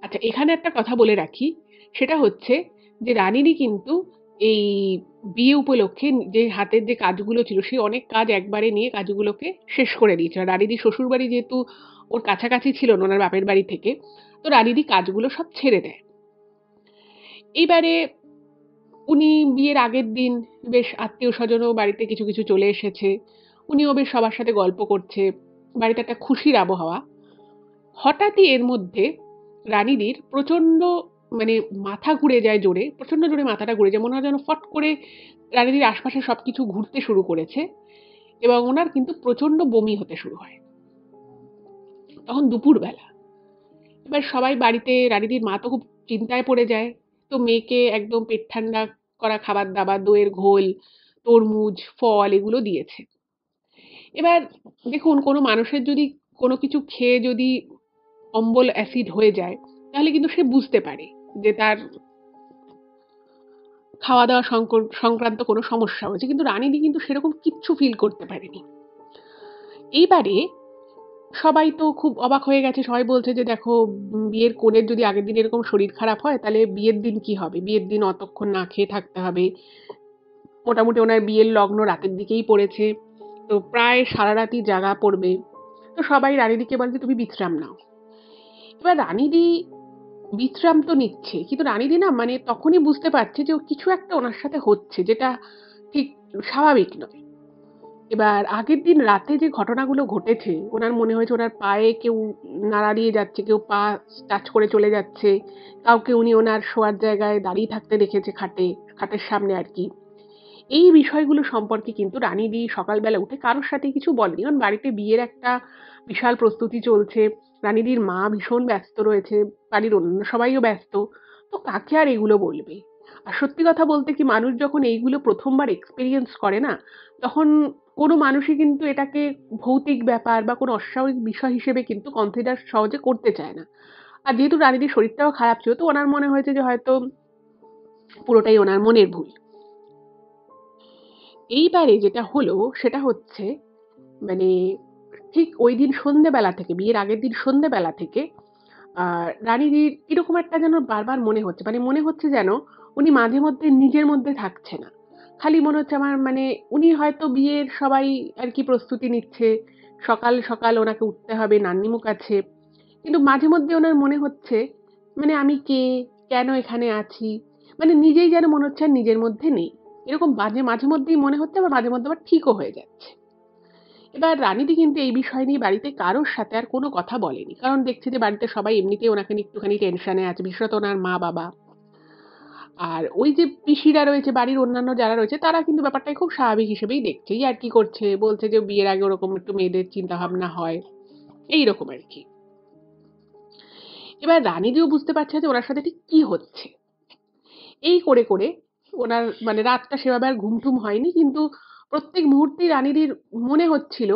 আচ্ছা, এখানে একটা কথা বলে রাখি, সেটা হচ্ছে যে রানীদি কিন্তু এই বিয়ে উপলক্ষে যে হাতের যে কাজগুলো ছিল সেই অনেক কাজ একবারে নিয়ে কাজগুলোকে শেষ করে দিয়েছিল। রানীদি শ্বশুরবাড়ি যেহেতু ওর কাছাকাছি ছিল না ওনার বাপের বাড়ি থেকে, তো রানীদি কাজগুলো সব ছেড়ে দেয়। এইবারে উনি বিয়ের আগের দিন বেশ আত্মীয়-স্বজনও বাড়িতে কিছু, কিছু চলে এসেছে। উনিও বেশ সবার সাথে গল্প করছে। বাড়িতে একটা খুশির আবহাওয়া। হঠাৎই এর মধ্যে রানীদির প্রচণ্ড মানে মাথা ঘুরে যায় জোরে, প্রচণ্ড জোরে মাথাটা ঘুরে যায়। মনে হয় যেন ফট করে রানীদির আশপাশে সবকিছু ঘুরতে শুরু করেছে এবং উনার কিন্তু প্রচণ্ড বমি হতে শুরু হয়। তখন দুপুরবেলা। এবার সবাই বাড়িতে, রানীদির মা তো খুব চিন্তায় পড়ে যায়। তো মেয়েকে একদম পেট ঠান্ডা করা খাবার-দাবার, দইয়ের ঘোল, তরমুজ, ফল এগুলো দিয়েছে। এবার দেখুন, কোনো মানুষের যদি কোনো কিছু খেয়ে যদি অম্বল অ্যাসিড হয়ে যায়, তাহলে কিন্তু সে বুঝতে পারে যে তার খাওয়া-দাওয়া সংক্রান্ত কোনো সমস্যা হয়েছে। কিন্তু রানীদি কিন্তু সেরকম কিচ্ছু ফিল করতে পারেনি। এইবারে সবাই তো খুব অবাক হয়ে গেছে। সবাই বলছে যে, "দেখো, বিয়ের কনের যদি আগের দিন এরকম শরীর খারাপ হয়, তাহলে বিয়ের দিন কি হবে? বিয়ের দিন অতক্ষণ না খেয়ে থাকতে হবে।" মোটামুটি ওনার বিয়ের লগ্ন রাতের দিকেই পড়েছে। তো প্রায় সারারাতই জাগা পড়বে। তো সবাই রানীদিকে বলে যে, "তুমি বিশ্রাম নাও।" এবার রানীদি বিশ্রাম তো নিচ্ছে। কিন্তু রানীদি না তখনই বুঝতে পারছে যে কিছু একটা ওনার সাথে হচ্ছে, যেটা ঠিক স্বাভাবিক নয়। এবার আগের দিন রাতে যে ঘটনাগুলো ঘটেছে, ওনার মনে হয়েছে ওনার পায়ে কেউ নাড়া দিয়ে যাচ্ছে, কেউ পা টাচ করে চলে যাচ্ছে, কাউকে উনি ওনার শোয়ার জায়গায় দাঁড়িয়ে থাকতে দেখেছে খাটের সামনে আর কি। এই বিষয়গুলো সম্পর্কে কিন্তু রানীদি সকালবেলা উঠে কারোর সাথে কিছু বলেনি, কারণ বাড়িতে বিয়ের একটা বিশাল প্রস্তুতি চলছে। রানীদির মা ভীষণ ব্যস্ত রয়েছে, বাড়ির অন্য সবাইও ব্যস্ত। তো কাকে আর এগুলো বলবে? আর সত্যি কথা বলতে কি, মানুষ যখন এইগুলো প্রথমবার এক্সপেরিয়েন্স করে না, তখন কোনো মানুষই কিন্তু এটাকে ভৌতিক ব্যাপার বা কোনো অস্বাভাবিক বিষয় হিসেবে কিন্তু কনসিডার সহজে করতে চায় না। আর যেহেতু রানীদির শরীরটাও খারাপ ছিল, তো ওনার মনে হয়েছে যে হয়তো পুরোটাই ওনার মনের ভুল। এইবারে যেটা হলো সেটা হচ্ছে, মানে ঠিক ওই দিন সন্ধ্যেবেলা থেকে, বিয়ের আগের দিন সন্ধ্যেবেলা থেকে রানীদির কিরকম একটা যেন বারবার মনে হচ্ছে, মানে মনে হচ্ছে যেন উনি মাঝে মধ্যে নিজের মধ্যে থাকছে না। খালি মনে হচ্ছে আমার, মানে উনি হয়তো বিয়ের সবাই আর কি প্রস্তুতি নিচ্ছে, সকাল সকাল ওনাকে উঠতে হবে, নান্নিমুখ আছে, কিন্তু মাঝে মধ্যে ওনার মনে হচ্ছে মানে আমি কে, কেন এখানে আছি, মানে নিজেই যেন মনে হচ্ছে আর নিজের মধ্যে নেই। এরকম মাঝে মধ্যেই মনে হচ্ছে, আবার মাঝে মধ্যে আবার ঠিকও হয়ে যাচ্ছে। এবার রানীদি কিন্তু এই বিষয় নিয়ে বাড়িতে কারোর সাথে আর কোনো কথা বলেনি, কারণ দেখছে যে বাড়িতে সবাই এমনিতেই ওনাকে নিয়ে একটুখানি টেনশনে আছে, বিশেষত ওনার মা বাবা। আর ওই যে পিসিরা রয়েছে, বাড়ির অন্যান্য যারা রয়েছে, তারা কিন্তু ব্যাপারটাকে খুব স্বাভাবিক হিসেবেই দেখছে, আর কি করছে, বলছে যে বিয়ের আগে ওরকম একটু মেয়েদের চিন্তা ভাবনা হয়, এইরকম আর কি। এবার রানীদিও বুঝতে পারছে যে ওনার সাথে ঠিক কি হচ্ছে। এই করে করে ওনার মানে রাতটা সেভাবে আর ঘুমটুম হয়নি, কিন্তু প্রত্যেক মুহূর্তেই রানীদির মনে হচ্ছিল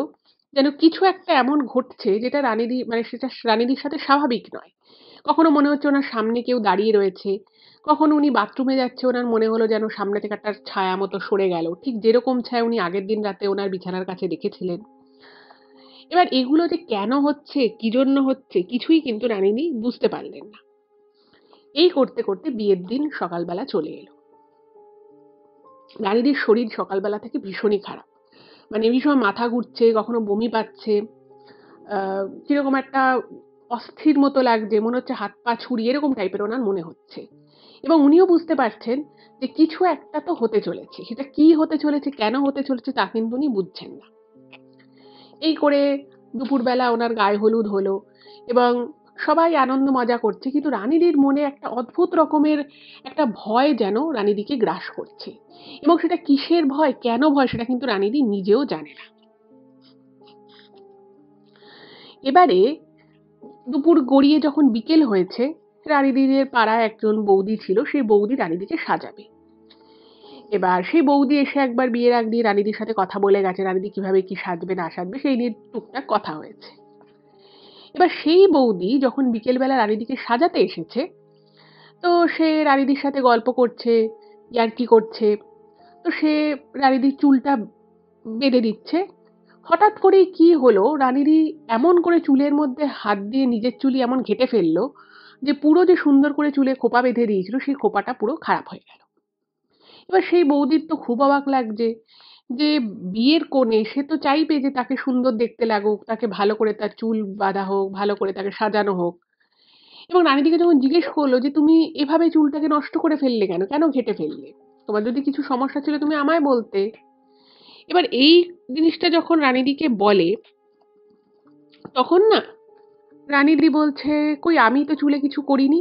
যেন কিছু একটা এমন ঘটছে যেটা রানীদি, মানে সেটা রানীদির সাথে স্বাভাবিক নয়। কখনো মনে হচ্ছে ওনার সামনে কেউ দাঁড়িয়ে রয়েছে, কখনো উনি বাথরুমে যাচ্ছে, ওনার মনে হলো যেন সামনে থেকে একটা ছায়া মতো সরে গেল, ঠিক যেরকম ছায়া উনি আগের দিন রাতে ওনার বিছানার কাছে দেখেছিলেন। এবার এগুলো যে কেন হচ্ছে, কি জন্য হচ্ছে, কিছুই কিন্তু রানীদি বুঝতে পারলেন না। এই করতে করতে বিয়ের দিন সকালবেলা চলে এলো। রানীদির শরীর সকালবেলা থেকে ভীষণই খারাপ, মানে ভীষণ মাথা ঘুরছে, কখনো বমি পাচ্ছে, কিরকম একটা অস্থির মতো লাগছে, মনে হচ্ছে হাত পা ছুরি, এরকম টাইপের ওনার মনে হচ্ছে। এবং উনিও বুঝতে পারছেন যে কিছু একটা তো হতে চলেছে, সেটা কি হতে চলেছে, কেন হতে চলেছে, তা কিন্তু উনি বুঝছেন না। এই করে দুপুরবেলা ওনার গায়ে হলুদ হলো এবং সবাই আনন্দ মজা করছে, কিন্তু রানীদির মনে একটা অদ্ভুত রকমের একটা ভয় যেন রানীদিকে গ্রাস করছে, এবং সেটা কিসের ভয়, কেন ভয়, সেটা কিন্তু রানীদি নিজেও জানে না। এবারে দুপুর গড়িয়ে যখন বিকেল হয়েছে, রানীদিদের পাড়ায় একজন বৌদি ছিল, সেই বৌদি রানীদিকে সাজাবে। এবার সেই বৌদি এসে একবার বিয়ের আগ দিয়ে রানীদির সাথে কথা বলে গেছে, রানীদি কিভাবে কি সাজবে না সাজবে সেই নিয়ে টুকটাক কথা হয়েছে। এবার সেই বৌদি যখন বিকেলবেলা রানীদিকে সাজাতে এসেছে, তো সে রানীদির সাথে গল্প করছে, ইয়ার্কি করছে। তো সে রানীদির চুলটা বেঁধে দিচ্ছে। হঠাৎ করেই কি হলো, রানীদি এমন করে চুলের মধ্যে হাত দিয়ে নিজের চুলই এমন ঘেঁটে ফেললো যে পুরো যে সুন্দর করে চুলে খোঁপা বেঁধে দিয়েছিল, সেই খোঁপাটা পুরো খারাপ হয়ে গেল। এবার সেই বৌদির তো খুব অবাক লাগছে যে বিয়ের কনে, সে তো চাইবে যে তাকে সুন্দর দেখতে লাগুক, তাকে ভালো করে তার চুল বাঁধা হোক, ভালো করে তাকে সাজানো হোক। এবং রানীদিকে যখন জিজ্ঞেস করলো যে তুমি এভাবে চুলটাকে নষ্ট করে ফেললে কেন, কেন ঘেঁটে ফেললে, তোমার যদি কিছু সমস্যা ছিল তুমি আমায় বলতে। এবার এই জিনিসটা যখন রানীদিকে বলে, তখন না রানীদি বলছে কই আমি তো চুলে কিছু করিনি।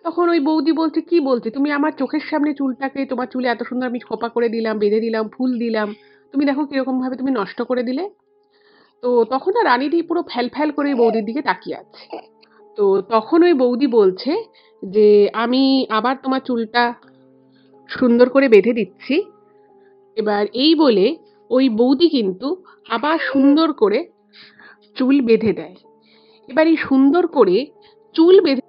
তখন ওই বৌদি বলছে কি বলছে, তুমি আমার চোখের সামনে চুলটাকে, তোমার চুলে এত সুন্দর আমি খোপা করে দিলাম, বেঁধে দিলাম, ফুল দিলাম, তুমি দেখো কিরকম ভাবে তুমি নষ্ট করে দিলে। তো তখন না রানীদি পুরো ফ্যাল ফ্যাল করে ওই বৌদির দিকে তাকিয়ে আছে। তো তখন ওই বৌদি বলছে যে আমি আবার তোমার চুলটা সুন্দর করে বেঁধে দিচ্ছি। এবার এই বলে ওই বৌদি কিন্তু আবার সুন্দর করে চুল বেঁধে দেয়। এবার এই সুন্দর করে চুল বেঁধে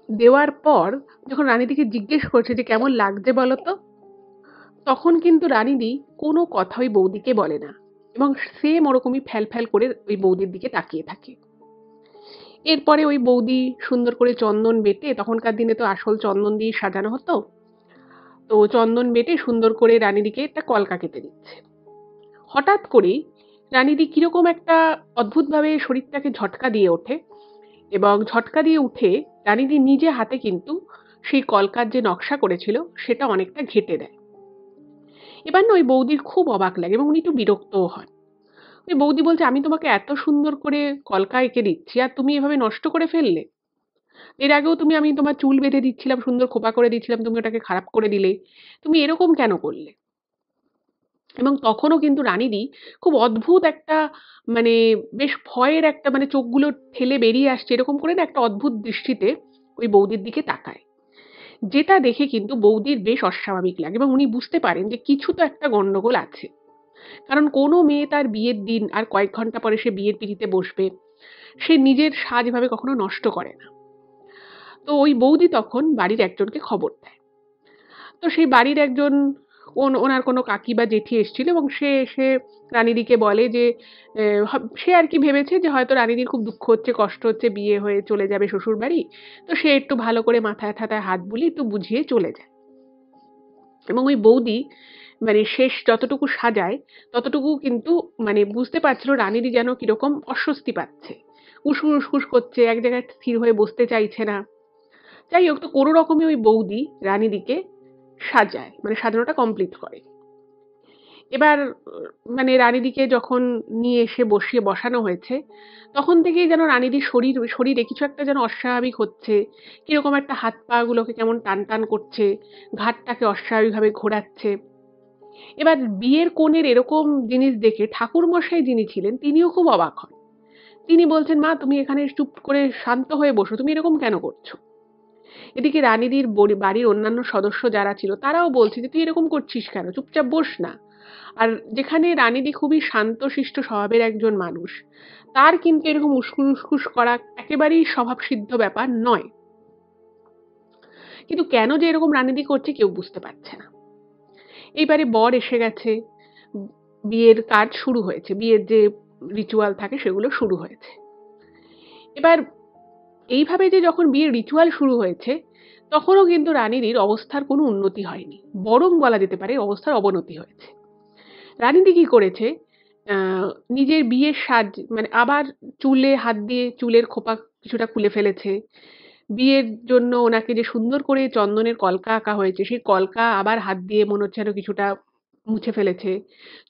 দেওয়ার পর যখন রানীদিকে জিজ্ঞেস করছে যে কেমন লাগছে বলো তো, তখন কিন্তু রানীদি কোনো কথা ওই বৌদিকে বলে না, এবং সেম ওরকমই ফ্যাল ফ্যাল করে ওই বৌদির দিকে তাকিয়ে থাকে। এরপরে ওই বৌদি সুন্দর করে চন্দন বেটে, তখনকার দিনে তো আসল চন্দন দিয়ে সাজানো হতো, তো চন্দন বেটে সুন্দর করে রানীদিকে একটা কলকা কেটে দিচ্ছে। হঠাৎ করেই রানীদি কিরকম একটা অদ্ভুতভাবে শরীরটাকে ঝটকা দিয়ে ওঠে, এবং ঝটকা দিয়ে উঠে রানীদি নিজে হাতে কিন্তু সেই কলকার যে নকশা করেছিল সেটা অনেকটা ঘেঁটে দেয়। এবার না ওই বৌদির খুব অবাক লাগে এবং উনি একটু বিরক্তও হন। ওই বৌদি বলছে, "আমি তোমাকে এত সুন্দর করে কলকা এঁকে দিচ্ছি আর তুমি এভাবে নষ্ট করে ফেললে? এর আগেও আমি তোমার চুল বেঁধে দিচ্ছিলাম, সুন্দর খোঁপা করে দিচ্ছিলাম, তুমি ওটাকে খারাপ করে দিলে। তুমি এরকম কেন করলে?" এবং তখনও কিন্তু রানীদি খুব অদ্ভুত একটা মানে বেশ ভয়ের একটা চোখগুলো ঠেলে বেরিয়ে আসছে এরকম করে না একটা অদ্ভুত দৃষ্টিতে ওই বৌদির দিকে তাকায়। যেটা দেখে কিন্তু বৌদির বেশ অস্বাভাবিক লাগে এবং উনি বুঝতে পারেন যে কিছু তো একটা গন্ডগোল আছে। কারণ কোনো মেয়ে তার বিয়ের দিন আর কয়েক ঘন্টা পরে সে বিয়ের পিঁড়িতে বসবে, সে নিজের সাজ এভাবে কখনো নষ্ট করে না। তো ওই বৌদি তখন বাড়ির একজনকে খবর দেয়। তো সেই বাড়ির একজন ওনার কোনো কাকি বা জেঠি এসেছিল এবং সে এসে রানীদিকে বলে যে সে আর কি ভেবেছে যে হয়তো রানীদির খুব দুঃখ হচ্ছে, কষ্ট হচ্ছে, বিয়ে হয়ে চলে যাবে শ্বশুর বাড়ি। তো সে একটু ভালো করে মাথায় ঠাথায় হাত বুলিয়ে একটু বুঝিয়ে চলে যায়। এবং ওই বৌদি শেষ যতটুকু সাজায় ততটুকু কিন্তু বুঝতে পারছিল রানীদি যেন কিরকম অস্বস্তি পাচ্ছে, উসকুস উসকুস করছে, এক জায়গায় স্থির হয়ে বসতে চাইছে না। যাই হোক, তো কোনো রকমে ওই বৌদি রানীদিকে সাজায়, সাজানোটা কমপ্লিট করে। এবার রানীদিকে যখন নিয়ে এসে বসানো হয়েছে, তখন থেকেই যেন রানীদির শরীরে কিছু একটা যেন অস্বাভাবিক হচ্ছে। কিরকম একটা হাত পা গুলোকে কেমন টান টান করছে, ঘাড়টাকে অস্বাভাবিকভাবে ঘোরাচ্ছে। এবার বিয়ের কনের এরকম জিনিস দেখে ঠাকুরমশাই যিনি ছিলেন তিনিও খুব অবাক হন। তিনি বলছেন, "মা, তুমি এখানে চুপ করে শান্ত হয়ে বসো, তুমি এরকম কেন করছো?" এদিকে রানীদির বাড়ির অন্যান্য সদস্য যারা ছিল তারাও বলছে যে, "তুই এরকম করছিস কেন? চুপচাপ বস না।" আর যেখানে রানীদি খুবই শান্তশিষ্ট স্বভাবের একজন মানুষ, তার কিন্তু এরকম উসখুস উসখুস করা একেবারেই স্বভাবসিদ্ধ ব্যাপার নয়। কিন্তু কেন যে এরকম রানীদি করছে কেউ বুঝতে পারছে না। এইবারে বর এসে গেছে, বিয়ের কাজ শুরু হয়েছে, বিয়ের যে রিচুয়াল থাকে সেগুলো শুরু হয়েছে। এবার এইভাবে যে যখন বিয়ের রিচুয়াল শুরু হয়েছে, তখনও কিন্তু রানীদির অবস্থার কোনো উন্নতি হয়নি, বরং বলা যেতে পারে অবস্থার অবনতি হয়েছে। রানীদি কি করেছে, নিজের বিয়ের সাজ আবার চুলে হাত দিয়ে চুলের খোপা কিছুটা খুলে ফেলেছে। বিয়ের জন্য ওনাকে যে সুন্দর করে চন্দনের কলকা আঁকা হয়েছে, সেই কলকা আবার হাত দিয়ে মনে হচ্ছে যেন কিছুটা মুছে ফেলেছে।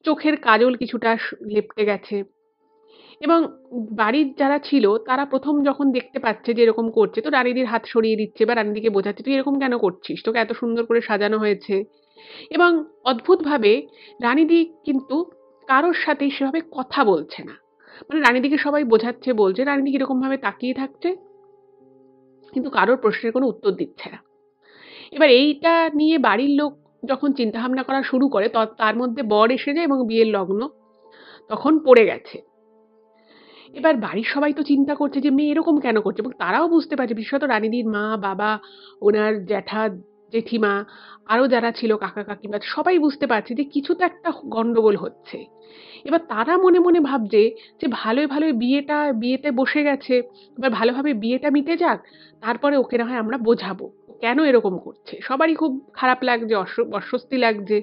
চোখের কাজল কিছুটা লেপ্টে গেছে। এবং বাড়ির যারা ছিল তারা ১ম যখন দেখতে পাচ্ছে যে এরকম করছে, তো রানীদির হাত সরিয়ে দিচ্ছে বা রানীদিকে বোঝাচ্ছে, "তুই এরকম কেন করছিস? তোকে এত সুন্দর করে সাজানো হয়েছে।" এবং অদ্ভুতভাবে রানীদি কিন্তু কারোর সাথেই সেভাবে কথা বলছে না। রানীদিকে সবাই বোঝাচ্ছে, বলছে, রানীদি কিরকমভাবে তাকিয়ে থাকছে, কিন্তু কারোর প্রশ্নের কোনো উত্তর দিচ্ছে না। এবার এইটা নিয়ে বাড়ির লোক যখন চিন্তাভাবনা করা শুরু করে, তার মধ্যে বর এসে যায় এবং বিয়ের লগ্ন তখন পড়ে গেছে। এবার বাড়ির সবাই তো চিন্তা করছে যে মেয়ে এরকম কেন করছে, এবং তারাও বুঝতে পারছে, বিশেষত রানীদির মা, বাবা, ওনার জ্যাঠা, জেঠিমা, আরো যারা ছিল কাকা কাকিমা, সবাই বুঝতে পারছে যে কিছু তো একটা গন্ডগোল হচ্ছে। এবার তারা মনে মনে ভাবছে যে ভালোই ভালোই বিয়েতে বসে গেছে, এবার ভালোভাবে বিয়েটা মিটে যাক, তারপরে ওকে না হয় আমরা বোঝাবো ও কেন এরকম করছে। সবারই খুব খারাপ লাগছে, অস্বস্তি লাগছে।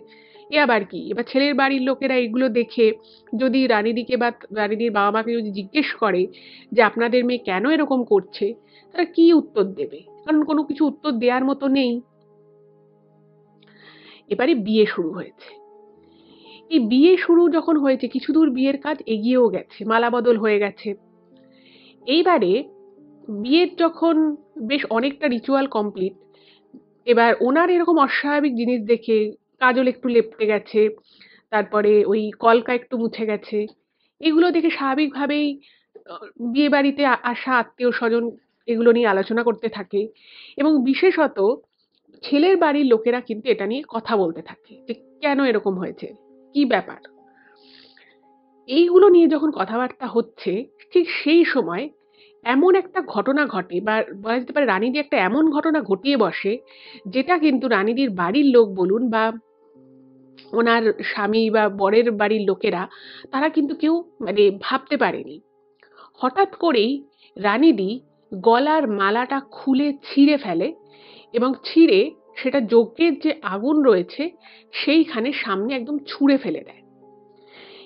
এ আবার কি? এবার ছেলের বাড়ির লোকেরা এগুলো দেখে যদি রানীদিকে বা রানীদির বাবা মাকে যদি জিজ্ঞেস করে যে আপনাদের মেয়ে কেন এরকম করছে, তারা কি উত্তর দেবে? কারণ কোনো কিছু উত্তর দেওয়ার মতো নেই। এবারে বিয়ে শুরু হয়েছে। এই বিয়ে শুরু যখন হয়েছে, কিছু দূর বিয়ের কাজ এগিয়েও গেছে, মালাবদল হয়ে গেছে। এইবারে বিয়ের যখন বেশ অনেকটা রিচুয়াল কমপ্লিট, এবার ওনার এরকম অস্বাভাবিক জিনিস দেখে কাজল একটু লেপ্টে গেছে, তারপরে ওই কলকা একটু মুছে গেছে, এগুলো দেখে স্বাভাবিকভাবেই বিয়ে বাড়িতে আসা আত্মীয় স্বজন এগুলো নিয়ে আলোচনা করতে থাকে এবং বিশেষত ছেলের বাড়ির লোকেরা কিন্তু এটা নিয়ে কথা বলতে থাকে যে কেন এরকম হয়েছে, কি ব্যাপার। এইগুলো নিয়ে যখন কথাবার্তা হচ্ছে, ঠিক সেই সময় এমন একটা ঘটনা ঘটে বা বলা যেতে পারে রানীদি একটা এমন ঘটনা ঘটিয়ে বসে, যেটা কিন্তু রানীদির বাড়ির লোক বলুন বা ওনার স্বামী বা বরের বাড়ির লোকেরা, তারা কিন্তু কেউ ভাবতে পারেনি। হঠাৎ করেই রানীদি গলার মালাটা খুলে ছিঁড়ে ফেলে এবং ছিঁড়ে সেটা যজ্ঞের যে আগুন রয়েছে সেইখানে সামনে একদম ছুঁড়ে ফেলে দেয়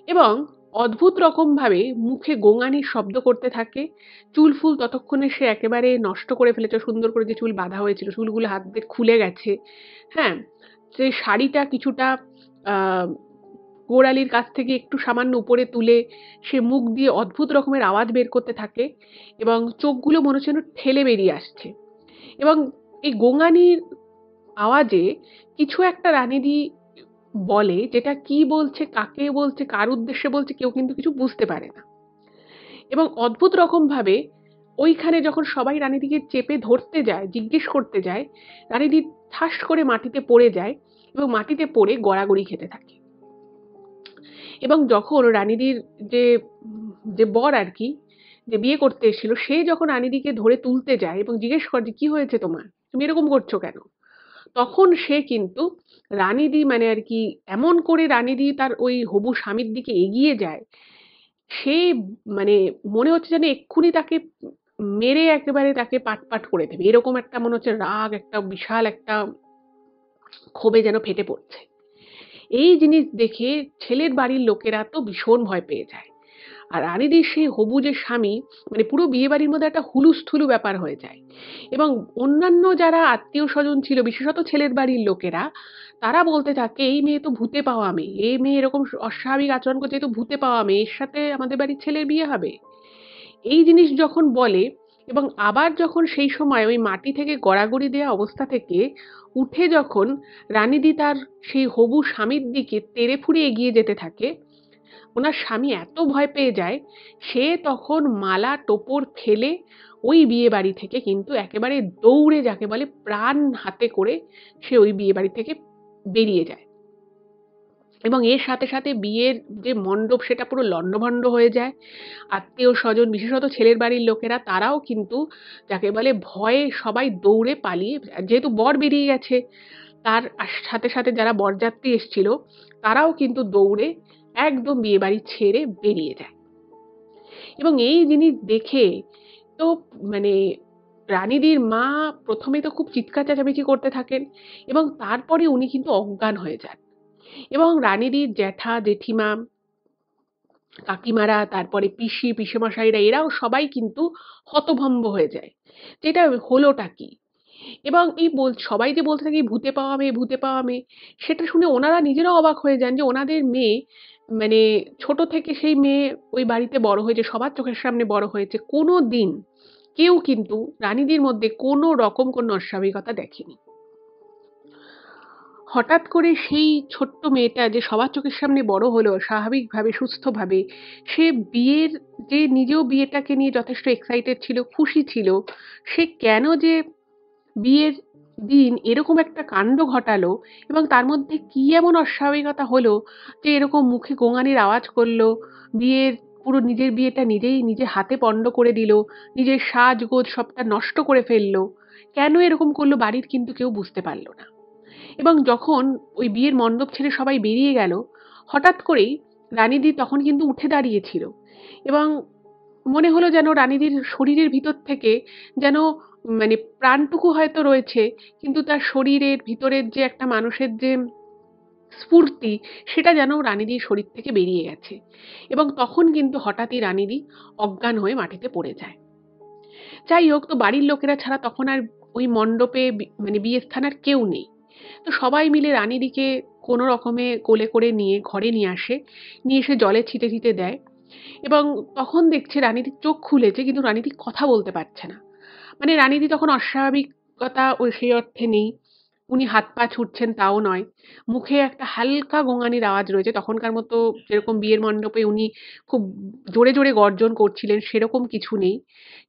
এবং অদ্ভুত রকমভাবে মুখে গোঙানির শব্দ করতে থাকে। চুল ফুল ততক্ষণে সে একেবারে নষ্ট করে ফেলেছে, সুন্দর করে যে চুল বাঁধা হয়েছিল চুলগুলো হাত দিয়ে খুলে গেছে। হ্যাঁ, যে শাড়িটা কিছুটা আহ গোড়ালির কাছ থেকে একটু সামান্য উপরে তুলে সে মুখ দিয়ে অদ্ভুত রকমের আওয়াজ বের করতে থাকে এবং চোখগুলো মনে হচ্ছে যেন ঠেলে বেরিয়ে আসছে। এবং এই গোঙানির আওয়াজে কিছু একটা রানীদি বলে, যেটা কি বলছে, কাকে বলছে, কার উদ্দেশ্যে বলছে কেউ কিন্তু কিছু বুঝতে পারে না। এবং অদ্ভুত রকম ভাবে ওইখানে যখন সবাই রানীদিকে চেপে ধরতে যায়, জিজ্ঞেস করতে যায়, রানীদি ঠাস করে মাটিতে পড়ে যায় এবং মাটিতে পড়ে গড়াগড়ি খেতে থাকে। এবং যখন রানীদির যে যে বর আর কি, যে বিয়ে করতে এসেছিল, সে যখন রানীদিকে ধরে তুলতে যায় এবং জিজ্ঞেস করে যে কি হয়েছে তোমার, তুমি এরকম করছো কেন, তখন সে কিন্তু রানীদি মানে আর কি এমন করে রানীদি তার ওই হবু স্বামীর দিকে এগিয়ে যায়, সে মানে মনে হচ্ছে যেন এক্ষুনি তাকে মেরে একেবারে তাকে পাট পাট করে দেবে, এরকম একটা মনে হচ্ছে রাগ, একটা বিশাল একটা ক্ষোভে যেন ফেটে পড়ছে। এই জিনিস দেখে ছেলের বাড়ির লোকেরা তো ভীষণ ভয় পেয়ে যায়। আর রানীদির সেই হবু যে স্বামী, মানে পুরো বিয়ে বাড়ির মধ্যে একটা হুলুস্থুলু ব্যাপার হয়ে যায়। এবং অন্যান্য যারা আত্মীয় স্বজন ছিল, বিশেষত ছেলের বাড়ির লোকেরা, তারা বলতে থাকে এই মেয়ে তো ভূতে পাওয়া মেয়ে, এই মেয়ে এরকম অস্বাভাবিক আচরণ করছে, এই তো ভূতে পাওয়া মেয়ে, এর সাথে আমাদের বাড়ির ছেলের বিয়ে হবে। এই জিনিস যখন বলে এবং আবার যখন সেই সময় ওই মাটি থেকে গড়াগড়ি দেওয়া অবস্থা থেকে উঠে যখন রানীদি তার সেই হবু স্বামীর দিকে তেড়ে ফুঁড়ে এগিয়ে যেতে থাকে, ওনার স্বামী এত ভয় পেয়ে যায়, সে তখন মালা টোপর ফেলে ওই বিয়ে বাড়ি থেকে কিন্তু একেবারে দৌড়ে, যাকে বলে প্রাণ হাতে করে, সে ওই বিয়ে বাড়ি থেকে বেরিয়ে যায়। এবং এর সাথে সাথে বিয়ের যে মণ্ডপ সেটা পুরো লণ্ডভণ্ড হয়ে যায়। আত্মীয় স্বজন, বিশেষত ছেলের বাড়ির লোকেরা, তারাও কিন্তু যাকে বলে ভয়ে সবাই দৌড়ে পালিয়ে, যেহেতু বর বেরিয়ে গেছে, তার সাথে সাথে যারা বরযাত্রী এসছিল তারাও কিন্তু দৌড়ে একদম বিয়ে বাড়ি ছেড়ে বেরিয়ে যায়। এবং এই জিনিস দেখে তো মানে রানীদির মা প্রথমে তো খুব চিৎকার চেঁচামেচি করতে থাকেন এবং তারপরে উনি কিন্তু অজ্ঞান হয়ে যান। এবং রানীদির জ্যাঠা জেঠিমা, কাকিমারা, তারপরে পিসি পিসেমশাইরা, এরাও সবাই কিন্তু হতভম্ব হয়ে যায়, যেটা হলোটা কি। এবং এই সবাই যে বলতে থাকে ভূতে পাওয়া মেয়ে, ভূতে পাওয়া মেয়ে, সেটা শুনে ওনারা নিজেরাও অবাক হয়ে যান যে ওনাদের মেয়ে, মানে ছোট থেকে সেই মেয়ে ওই বাড়িতে বড় হয়েছে, সবার চোখের সামনে বড় হয়েছে, কোনো দিন কেউ কিন্তু রানীদির মধ্যে কোনো রকম কোনো অস্বাভাবিকতা দেখেনি। হঠাৎ করে সেই ছোট্ট মেয়েটা যে সবার চোখের সামনে বড় হলো স্বাভাবিকভাবে, সুস্থভাবে, সে বিয়ের, যে নিজেও বিয়েটাকে নিয়ে যথেষ্ট এক্সাইটেড ছিল, খুশি ছিল, সে কেন যে বিয়ের দিন এরকম একটা কাণ্ড ঘটালো এবং তার মধ্যে কি এমন অস্বাভাবিকতা হলো যে এরকম মুখে গোঙানির আওয়াজ করলো, বিয়ের পুরো নিজের বিয়েটা নিজেই নিজে হাতে পণ্ড করে দিল, নিজের সাজগোজ সবটা নষ্ট করে ফেললো, কেন এরকম করলো বাড়ির কিন্তু কেউ বুঝতে পারলো না। এবং যখন ওই বিয়ের মণ্ডপ ছেড়ে সবাই বেরিয়ে গেল, হঠাৎ করেই রানীদি তখন কিন্তু উঠে দাঁড়িয়েছিল এবং মনে হলো যেন রানীদির শরীরের ভিতর থেকে যেন মানে প্রাণটুকু হয়তো রয়েছে, কিন্তু তার শরীরের ভিতরের যে একটা মানুষের যে স্ফূর্তি, সেটা যেন রানীদির শরীর থেকে বেরিয়ে গেছে। এবং তখন কিন্তু হঠাৎই রানীদি অজ্ঞান হয়ে মাটিতে পড়ে যায়। যাই হোক, তো বাড়ির লোকেরা ছাড়া তখন আর ওই মণ্ডপে মানে বিয়ের স্থান আর কেউ নেই। তো সবাই মিলে রানীদিকে কোনো রকমে কোলে করে নিয়ে ঘরে নিয়ে আসে, নিয়ে এসে জলে ছিটে ছিটে দেয়। এবং তখন দেখছে রানীদির চোখ খুলেছে কিন্তু রানীদি কথা বলতে পারছে না। মানে রানীদি তখন অস্বাভাবিকতা ওই সেই অর্থে নেই, উনি হাত পা ছুটছেন তাও নয়, মুখে একটা হালকা গোঙানির আওয়াজ রয়েছে, তখনকার মতো যেরকম বিয়ের মণ্ডপে উনি খুব জোরে জোরে গর্জন করছিলেন সেরকম কিছু নেই।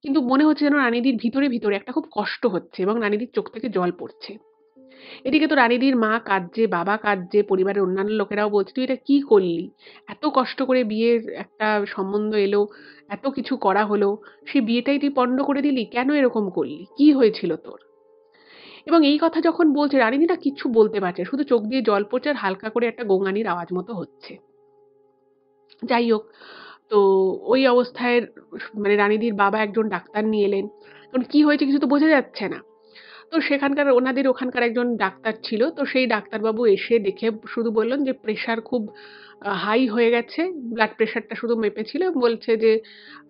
কিন্তু মনে হচ্ছে যেন রানীদির ভিতরে ভিতরে একটা খুব কষ্ট হচ্ছে এবং রানীদির চোখ থেকে জল পড়ছে। এদিকে তো রানীদির মা কাঁদছে, বাবা কাঁদছে, পরিবারের অন্যান্য লোকেরাও বলছে তুই এটা কি করলি, এত কষ্ট করে বিয়ের একটা সম্বন্ধ এলো, এত কিছু করা হলো, সেই বিয়েটাই তুই পণ্ড করে দিলি, কেন এরকম করলি, কি হয়েছিল তোর। এবং এই কথা যখন বলছে, রানীদি না কিচ্ছু বলতে পারছে না, শুধু চোখ দিয়ে জল পড়ছে আর হালকা করে একটা গোঙানির আওয়াজ মতো হচ্ছে। যাই হোক, তো ওই অবস্থায় মানে রানীদির বাবা একজন ডাক্তার নিয়ে এলেন, কারণ কি হয়েছে কিছু তো বোঝা যাচ্ছে না। তো সেখানকার ওনাদের ওখানকার একজন ডাক্তার ছিল, তো সেই ডাক্তারবাবু এসে দেখে শুধু বললেন যে প্রেশার খুব হাই হয়ে গেছে, ব্লাড প্রেশারটা শুধু মেপেছিল, বলছে যে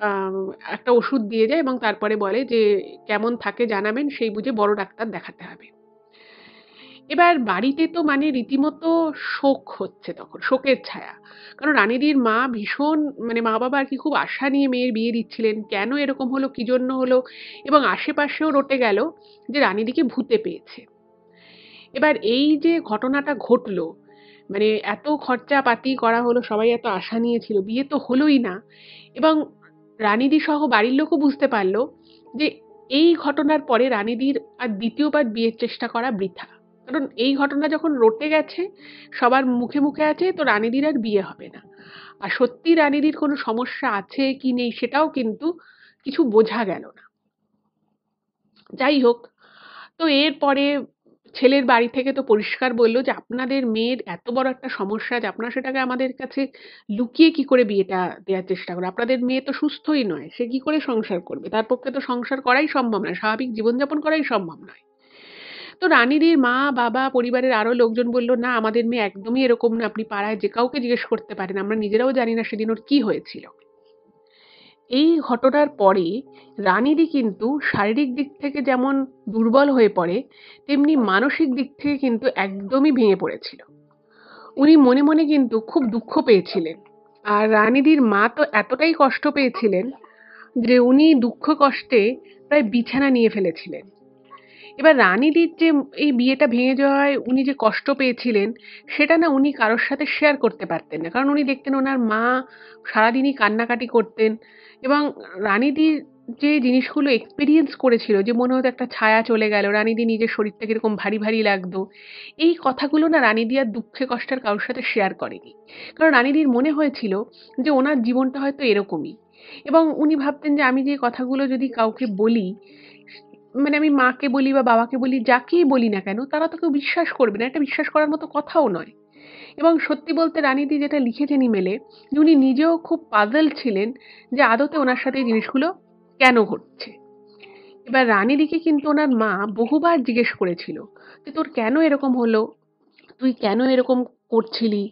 আহ, একটা ওষুধ দিয়ে যায় এবং তারপরে বলে যে কেমন থাকে জানাবেন, সেই বুঝে বড় ডাক্তার দেখাতে হবে। এবার বাড়িতে তো মানে রীতিমতো শোক হচ্ছে, তখন শোকের ছায়া। কারণ রানিদির মা ভীষণ মানে মা বাবা আর কি খুব আশা নিয়ে মেয়ের বিয়ে দিচ্ছিলেন, কেন এরকম হলো, কি জন্য হলো, এবং আশেপাশেও রটে গেল যে রানিদিকে ভূতে পেয়েছে। এবার এই যে ঘটনাটা ঘটলো, মানে এত খরচাপাতি করা হলো, সবাই এত আশা নিয়েছিল, বিয়ে তো হলোই না, এবং রানিদি সহ বাড়ির লোকও বুঝতে পারলো যে এই ঘটনার পরে রানিদির আর দ্বিতীয়বার বিয়ের চেষ্টা করা বৃথা। কারণ এই ঘটনা যখন রটে গেছে, সবার মুখে মুখে আছে, তো রানিদির আর বিয়ে হবে না। আর সত্যি রানিদির কোনো সমস্যা আছে কি নেই সেটাও কিন্তু কিছু বোঝা গেল না। যাই হোক, তো এরপরে ছেলের বাড়ি থেকে তো পরিষ্কার বলল যে আপনাদের মেয়ের এত বড় একটা সমস্যা যে আপনারা সেটাকে আমাদের কাছে লুকিয়ে কি করে বিয়েটা দেওয়ার চেষ্টা করে, আপনাদের মেয়ে তো সুস্থই নয়, সে কি করে সংসার করবে, তার পক্ষে তো সংসার করাই সম্ভব নয়, স্বাভাবিক জীবনযাপন করাই সম্ভব নয়। তো রানীদির মা বাবা পরিবারের আরো লোকজন বলল না, আমাদের মেয়ে একদমই এরকম না, আপনি পাড়ায় যে কাউকে জিজ্ঞেস করতে পারেন, আমরা নিজেরাও জানি না সেদিন ওর কি হয়েছিল। এই ঘটনার পরে রানীদি কিন্তু শারীরিক দিক থেকে যেমন দুর্বল হয়ে পড়ে, তেমনি মানসিক দিক থেকে কিন্তু একদমই ভেঙে পড়েছিল। উনি মনে মনে কিন্তু খুব দুঃখ পেয়েছিলেন। আর রানীদির মা তো এতটাই কষ্ট পেয়েছিলেন যে উনি দুঃখ কষ্টে প্রায় বিছানা নিয়ে ফেলেছিলেন। এবার রানীদির যে এই বিয়েটা ভেঙে যাওয়ায় উনি যে কষ্ট পেয়েছিলেন, সেটা না উনি কারোর সাথে শেয়ার করতে পারতেন না। কারণ উনি দেখতেন ওনার মা সারাদিনই কান্নাকাটি করতেন, এবং রানীদির যে জিনিসগুলো এক্সপেরিয়েন্স করেছিল, যে মনে হতো একটা ছায়া চলে গেল, রানীদি নিজের শরীরটা কিরকম ভারী ভারী লাগতো, এই কথাগুলো না রানীদি আর দুঃখে কষ্টের কারোর সাথে শেয়ার করেনি। কারণ রানীদির মনে হয়েছিল যে ওনার জীবনটা হয়তো এরকমই, এবং উনি ভাবতেন যে আমি যে কথাগুলো যদি কাউকে বলি, মানে আমি মাকে বলি বা বাবাকে বলি, যাকেই বলি না কেন, তারা তো কেউ বিশ্বাস করবে না, এটা বিশ্বাস করার মতো কথাও নয়। এবং সত্যি বলতে রানীদি যেটা লিখেছেন ইমেলে, যে উনি নিজেও খুব পাজল ছিলেন যে আদতে ওনার সাথে এই জিনিসগুলো কেন ঘটছে। এবার রানীদিকে কিন্তু ওনার মা বহুবার জিজ্ঞেস করেছিল যে তোর কেন এরকম হলো, তুই কেন এরকম করছিলি,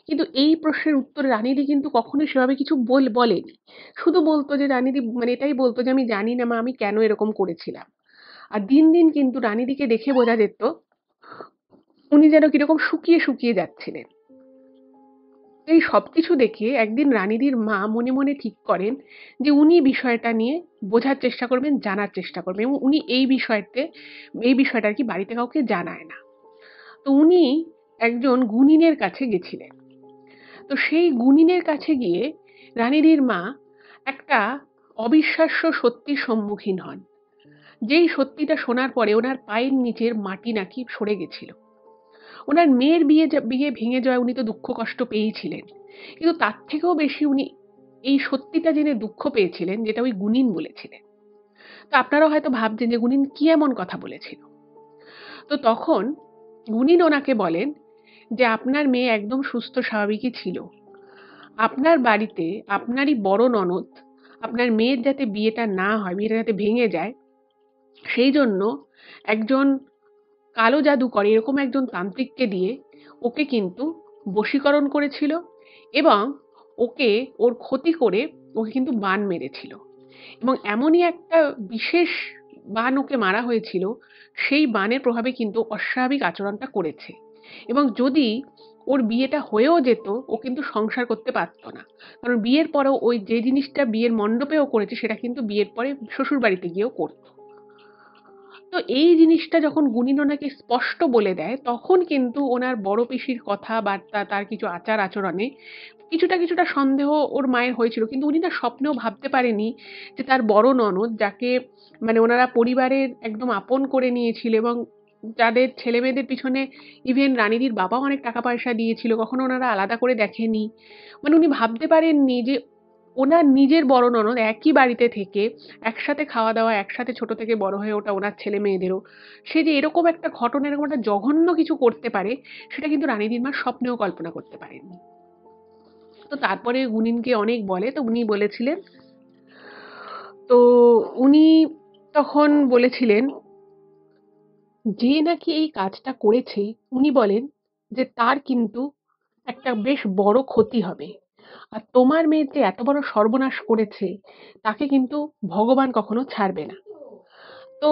কিন্তু এই প্রশ্নের উত্তরে রানীদি কিন্তু কখনোই সেভাবে কিছু বলেনি। শুধু বলতো যে রানীদি মানে এটাই বলতো যে আমি জানি না মা, আমি কেন এরকম করেছিলাম। আর দিন দিন কিন্তু রানীদিকে দেখে বোঝা যেত উনি যেন কিরকম শুকিয়ে শুকিয়ে যাচ্ছিলেন। এই সবকিছু দেখে একদিন রানীদির মা মনে মনে ঠিক করেন যে উনি বিষয়টা নিয়ে বোঝার চেষ্টা করবেন, জানার চেষ্টা করবেন, এবং উনি এই বিষয়টা আর কি বাড়িতে কাউকে জানায় না। তো উনি একজন গুণিনের কাছে গেছিলেন। তো সেই গুণিনের কাছে গিয়ে রানীদির মা একটা অবিশ্বাস্য সত্যির সম্মুখীন হন, যেই সত্যিটা শোনার পরে ওনার পায়ের নিচের মাটি নাকি সরে গেছিল। ওনার মেয়ের বিয়ে ভেঙে যাওয়ায় উনি তো দুঃখ কষ্ট পেয়েছিলেন, কিন্তু তার থেকেও বেশি উনি এই সত্যিটা জেনে দুঃখ পেয়েছিলেন, যেটা ওই গুণিন বলেছিলেন। তো আপনারাও হয়তো ভাবছেন যে গুণিন কি এমন কথা বলেছিল। তো তখন গুণিন ওনাকে বলেন যে আপনার মেয়ে একদম সুস্থ স্বাভাবিকই ছিল, আপনার বাড়িতে আপনারই বড় ননদ আপনার মেয়ের যাতে বিয়েটা না হয়, বিয়েটা যাতে ভেঙে যায়, সেই জন্য একজন কালো জাদুকর এরকম একজন তান্ত্রিককে দিয়ে ওকে কিন্তু বশীকরণ করেছিল, এবং ওকে ওর ক্ষতি করে ওকে কিন্তু বান মেরেছিল, এবং এমনই একটা বিশেষ বান ওকে মারা হয়েছিল, সেই বানের প্রভাবে কিন্তু অস্বাভাবিক আচরণটা করেছে, এবং যদি ওর বিয়েটা হয়েও যেত ও কিন্তু সংসার করতে পারতো না। কারণ বিয়ের পরেও ওই যে জিনিসটা বিয়ের মণ্ডপেও করেছে সেটা কিন্তু বিয়ের পরে শ্বশুর বাড়িতে গিয়েও করতো। তো এই জিনিসটা যখন গুণিন ওনাকে স্পষ্ট বলে দেয়, তখন কিন্তু ওনার বড় পিসির কথাবার্তা, তার কিছু আচার আচরণে কিছুটা সন্দেহ ওর মায়ের হয়েছিল, কিন্তু উনি না স্বপ্নেও ভাবতে পারেনি যে তার বড় ননদ, যাকে মানে ওনারা পরিবারের একদম আপন করে নিয়েছিল, এবং যাদের ছেলে মেয়েদের পিছনে ইভেন রানীদির বাবাও অনেক টাকা পয়সা দিয়েছিল, কখনো ওনারা আলাদা করে দেখেনি। মানে উনি ভাবতে পারেননি যে ওনার নিজের বড় ননদ একই বাড়িতে থেকে একসাথে খাওয়া দাওয়া, একসাথে ছোট থেকে বড় হয়ে ওঠা ওনার ছেলে মেয়েদেরও, সে যে এরকম একটা ঘটনা, এরকম একটা জঘন্য কিছু করতে পারে, সেটা কিন্তু রানীদির মা স্বপ্নেও কল্পনা করতে পারেননি। তো তারপরে গুনিনকে অনেক বলে, তো উনি বলেছিলেন, তো উনি তখন বলেছিলেন যে নাকি এই কাজটা করেছে, উনি বলেন যে তার কিন্তু একটা বেশ বড় ক্ষতি হবে, আর তোমার মেয়ে যে এত বড় সর্বনাশ করেছে তাকে কিন্তু ভগবান কখনো ছাড়বে না। তো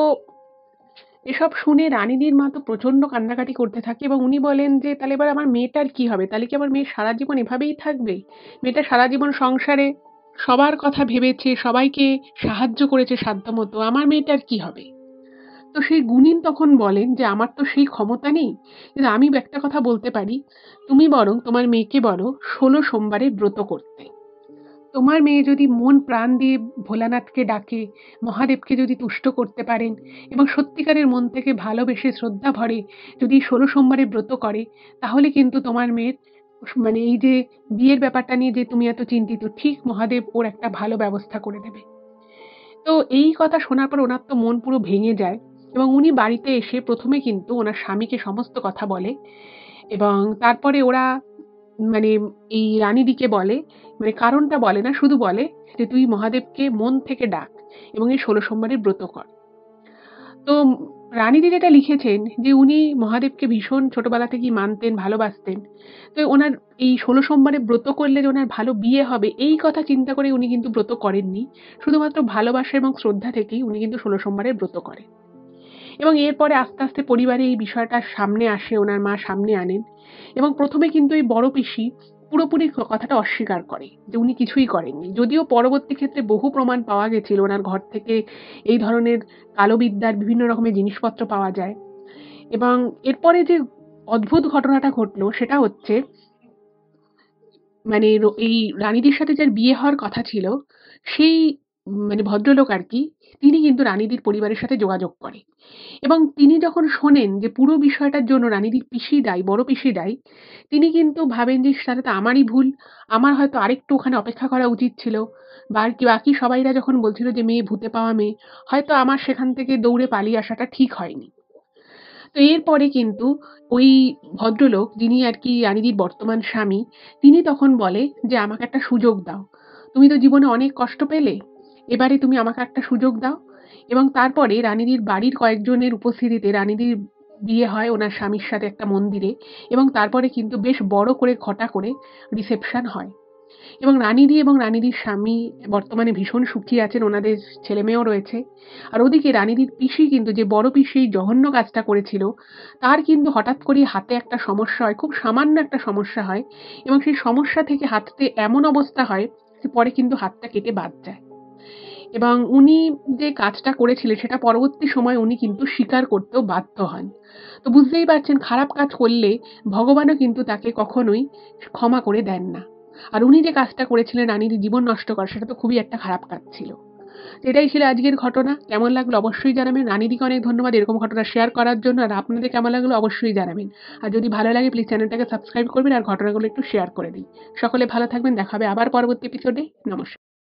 এসব শুনে রানীদির মা তো প্রচণ্ড কান্নাকাটি করতে থাকে এবং উনি বলেন যে, "তাহলে এবার আমার মেয়েটার কি হবে? তাহলে কি আমার মেয়ে সারা জীবন এভাবেই থাকবে? মেয়েটা সারা জীবন সংসারে সবার কথা ভেবেছে, সবাইকে সাহায্য করেছে সাধ্যমতো। আমার মেয়েটার কি হবে?" তো সেই গুণিন তখন বলেন যে, "আমার তো সেই ক্ষমতা নেই। কিন্তু আমি একটা কথা বলতে পারি, তুমি বরং তোমার মেয়েকে বলো ১৬ সোমবারের ব্রত করতে। তোমার মেয়ে যদি মন প্রাণ দিয়ে ভোলানাথকে ডাকে, মহাদেবকে যদি তুষ্ট করতে পারেন এবং সত্যিকারের মন থেকে ভালোবেসে শ্রদ্ধা ভরে যদি ১৬ সোমবারের ব্রত করে, তাহলে কিন্তু তোমার মেয়ের মানে এই যে বিয়ের ব্যাপারটা নিয়ে যে তুমি এত চিন্তিত, ঠিক মহাদেব ওর একটা ভালো ব্যবস্থা করে দেবে।" তো এই কথা শোনার পর ওনার তো মন পুরো ভেঙে যায় এবং উনি বাড়িতে এসে ১ম এ কিন্তু ওনার স্বামীকে সমস্ত কথা বলে এবং তারপরে ওরা মানে এই রানীদিকে বলে, মানে কারণটা বলে না, শুধু বলে যে, "তুই মহাদেবকে মন থেকে ডাক এবং এই ১৬ সোমবারের ব্রত কর।" তো রানীদি যেটা লিখেছেন যে, উনি মহাদেবকে ভীষণ ছোটবেলা থেকেই মানতেন, ভালোবাসতেন। তো ওনার এই ১৬ সোমবারে ব্রত করলে যে ওনার ভালো বিয়ে হবে, এই কথা চিন্তা করে উনি কিন্তু ব্রত করেননি। শুধুমাত্র ভালোবাসা এবং শ্রদ্ধা থেকেই উনি কিন্তু ১৬ সোমবারের ব্রত করেন। এবং এরপরে আস্তে, আস্তে পরিবারে এই বিষয়টা সামনে আসে, উনার মা সামনে আনেন এবং ১ম এ কিন্তু এই বড় পিসি পুরোপুরি কথাটা অস্বীকার করে যে উনি কিছুই করেননি। যদিও পরবর্তী ক্ষেত্রে বহু প্রমাণ পাওয়া গেছিল উনার ঘর থেকে এই ধরনের কালো বিদ্যার বিভিন্ন রকমের জিনিসপত্র পাওয়া যায় এবং এরপরে যে অদ্ভুত ঘটনাটা ঘটলো সেটা হচ্ছে মানে এই রানীদির সাথে যার বিয়ে হওয়ার কথা ছিল, সেই মানে ভদ্রলোক আরকি, তিনি কিন্তু রানীদির পরিবারের সাথে যোগাযোগ করে। এবং তিনি যখন শোনেন যে পুরো বিষয়টার জন্য রানীদির পিসি দায়ী, বড় পিসি দায়ী, তিনি কিন্তু ভাবেন যে তাহলে তো আমারই ভুল। আমার হয়তো আরেকটু ওখানে অপেক্ষা করা উচিত ছিল। বা আর কি বাকি সবাইরা যখন বলছিল যে মেয়ে ভূতে পাওয়া মেয়ে, হয়তো আমার সেখান থেকে দৌড়ে পালিয়ে আসাটা ঠিক হয়নি। তো এরপরে কিন্তু ওই ভদ্রলোক যিনি আরকি রানীদির বর্তমান স্বামী, তিনি তখন বলে যে, "আমাকে একটা সুযোগ দাও। তুমি তো জীবনে অনেক কষ্ট পেলে। এবারে তুমি আমাকে একটা সুযোগ দাও।" এবং তারপরে রানীদির বাড়ির কয়েকজনের উপস্থিতিতে রানীদির বিয়ে হয় ওনার স্বামীর সাথে একটা মন্দিরে এবং তারপরে কিন্তু বেশ বড় করে ঘটা করে রিসেপশন হয়। এবং রানীদি এবং রানীদির স্বামী বর্তমানে ভীষণ সুখী আছেন। ওনাদের ছেলেমেয়েও রয়েছে। আর ওদিকে রানীদির পিসি কিন্তু যে বড় পিসি এই জঘন্য কাজটা করেছিল, তার কিন্তু হঠাৎ করেই হাতে একটা সমস্যা হয়। খুব সামান্য একটা সমস্যা হয় এবং সেই সমস্যা থেকে হাততে এমন অবস্থা হয় যে পরে কিন্তু হাতটা কেটে বাদ যায়। এবং উনি যে কাজটা করেছিলেন সেটা পরবর্তী সময়ে উনি কিন্তু স্বীকার করতেও বাধ্য হন। তো বুঝতেই পারছেন খারাপ কাজ করলে ভগবানও কিন্তু তাকে কখনোই ক্ষমা করে দেন না। আর উনি যে কাজটা করেছিলেন রানীর জীবন নষ্ট করা সেটা তো খুবই একটা খারাপ কাজ ছিল। তো এটাই ছিল আজকের ঘটনা। কেমন লাগলো অবশ্যই জানাবেন। রানীদিকে অনেক ধন্যবাদ এরকম ঘটনা শেয়ার করার জন্য। আর আপনাদের কেমন লাগলো অবশ্যই জানাবেন। আর যদি ভালো লাগে প্লিজ চ্যানেলটাকে সাবস্ক্রাইব করবেন আর ঘটনাগুলো একটু শেয়ার করে দিন। সকলে ভালো থাকবেন। দেখা হবে আবার পরবর্তী এপিসোডে। নমস্কার।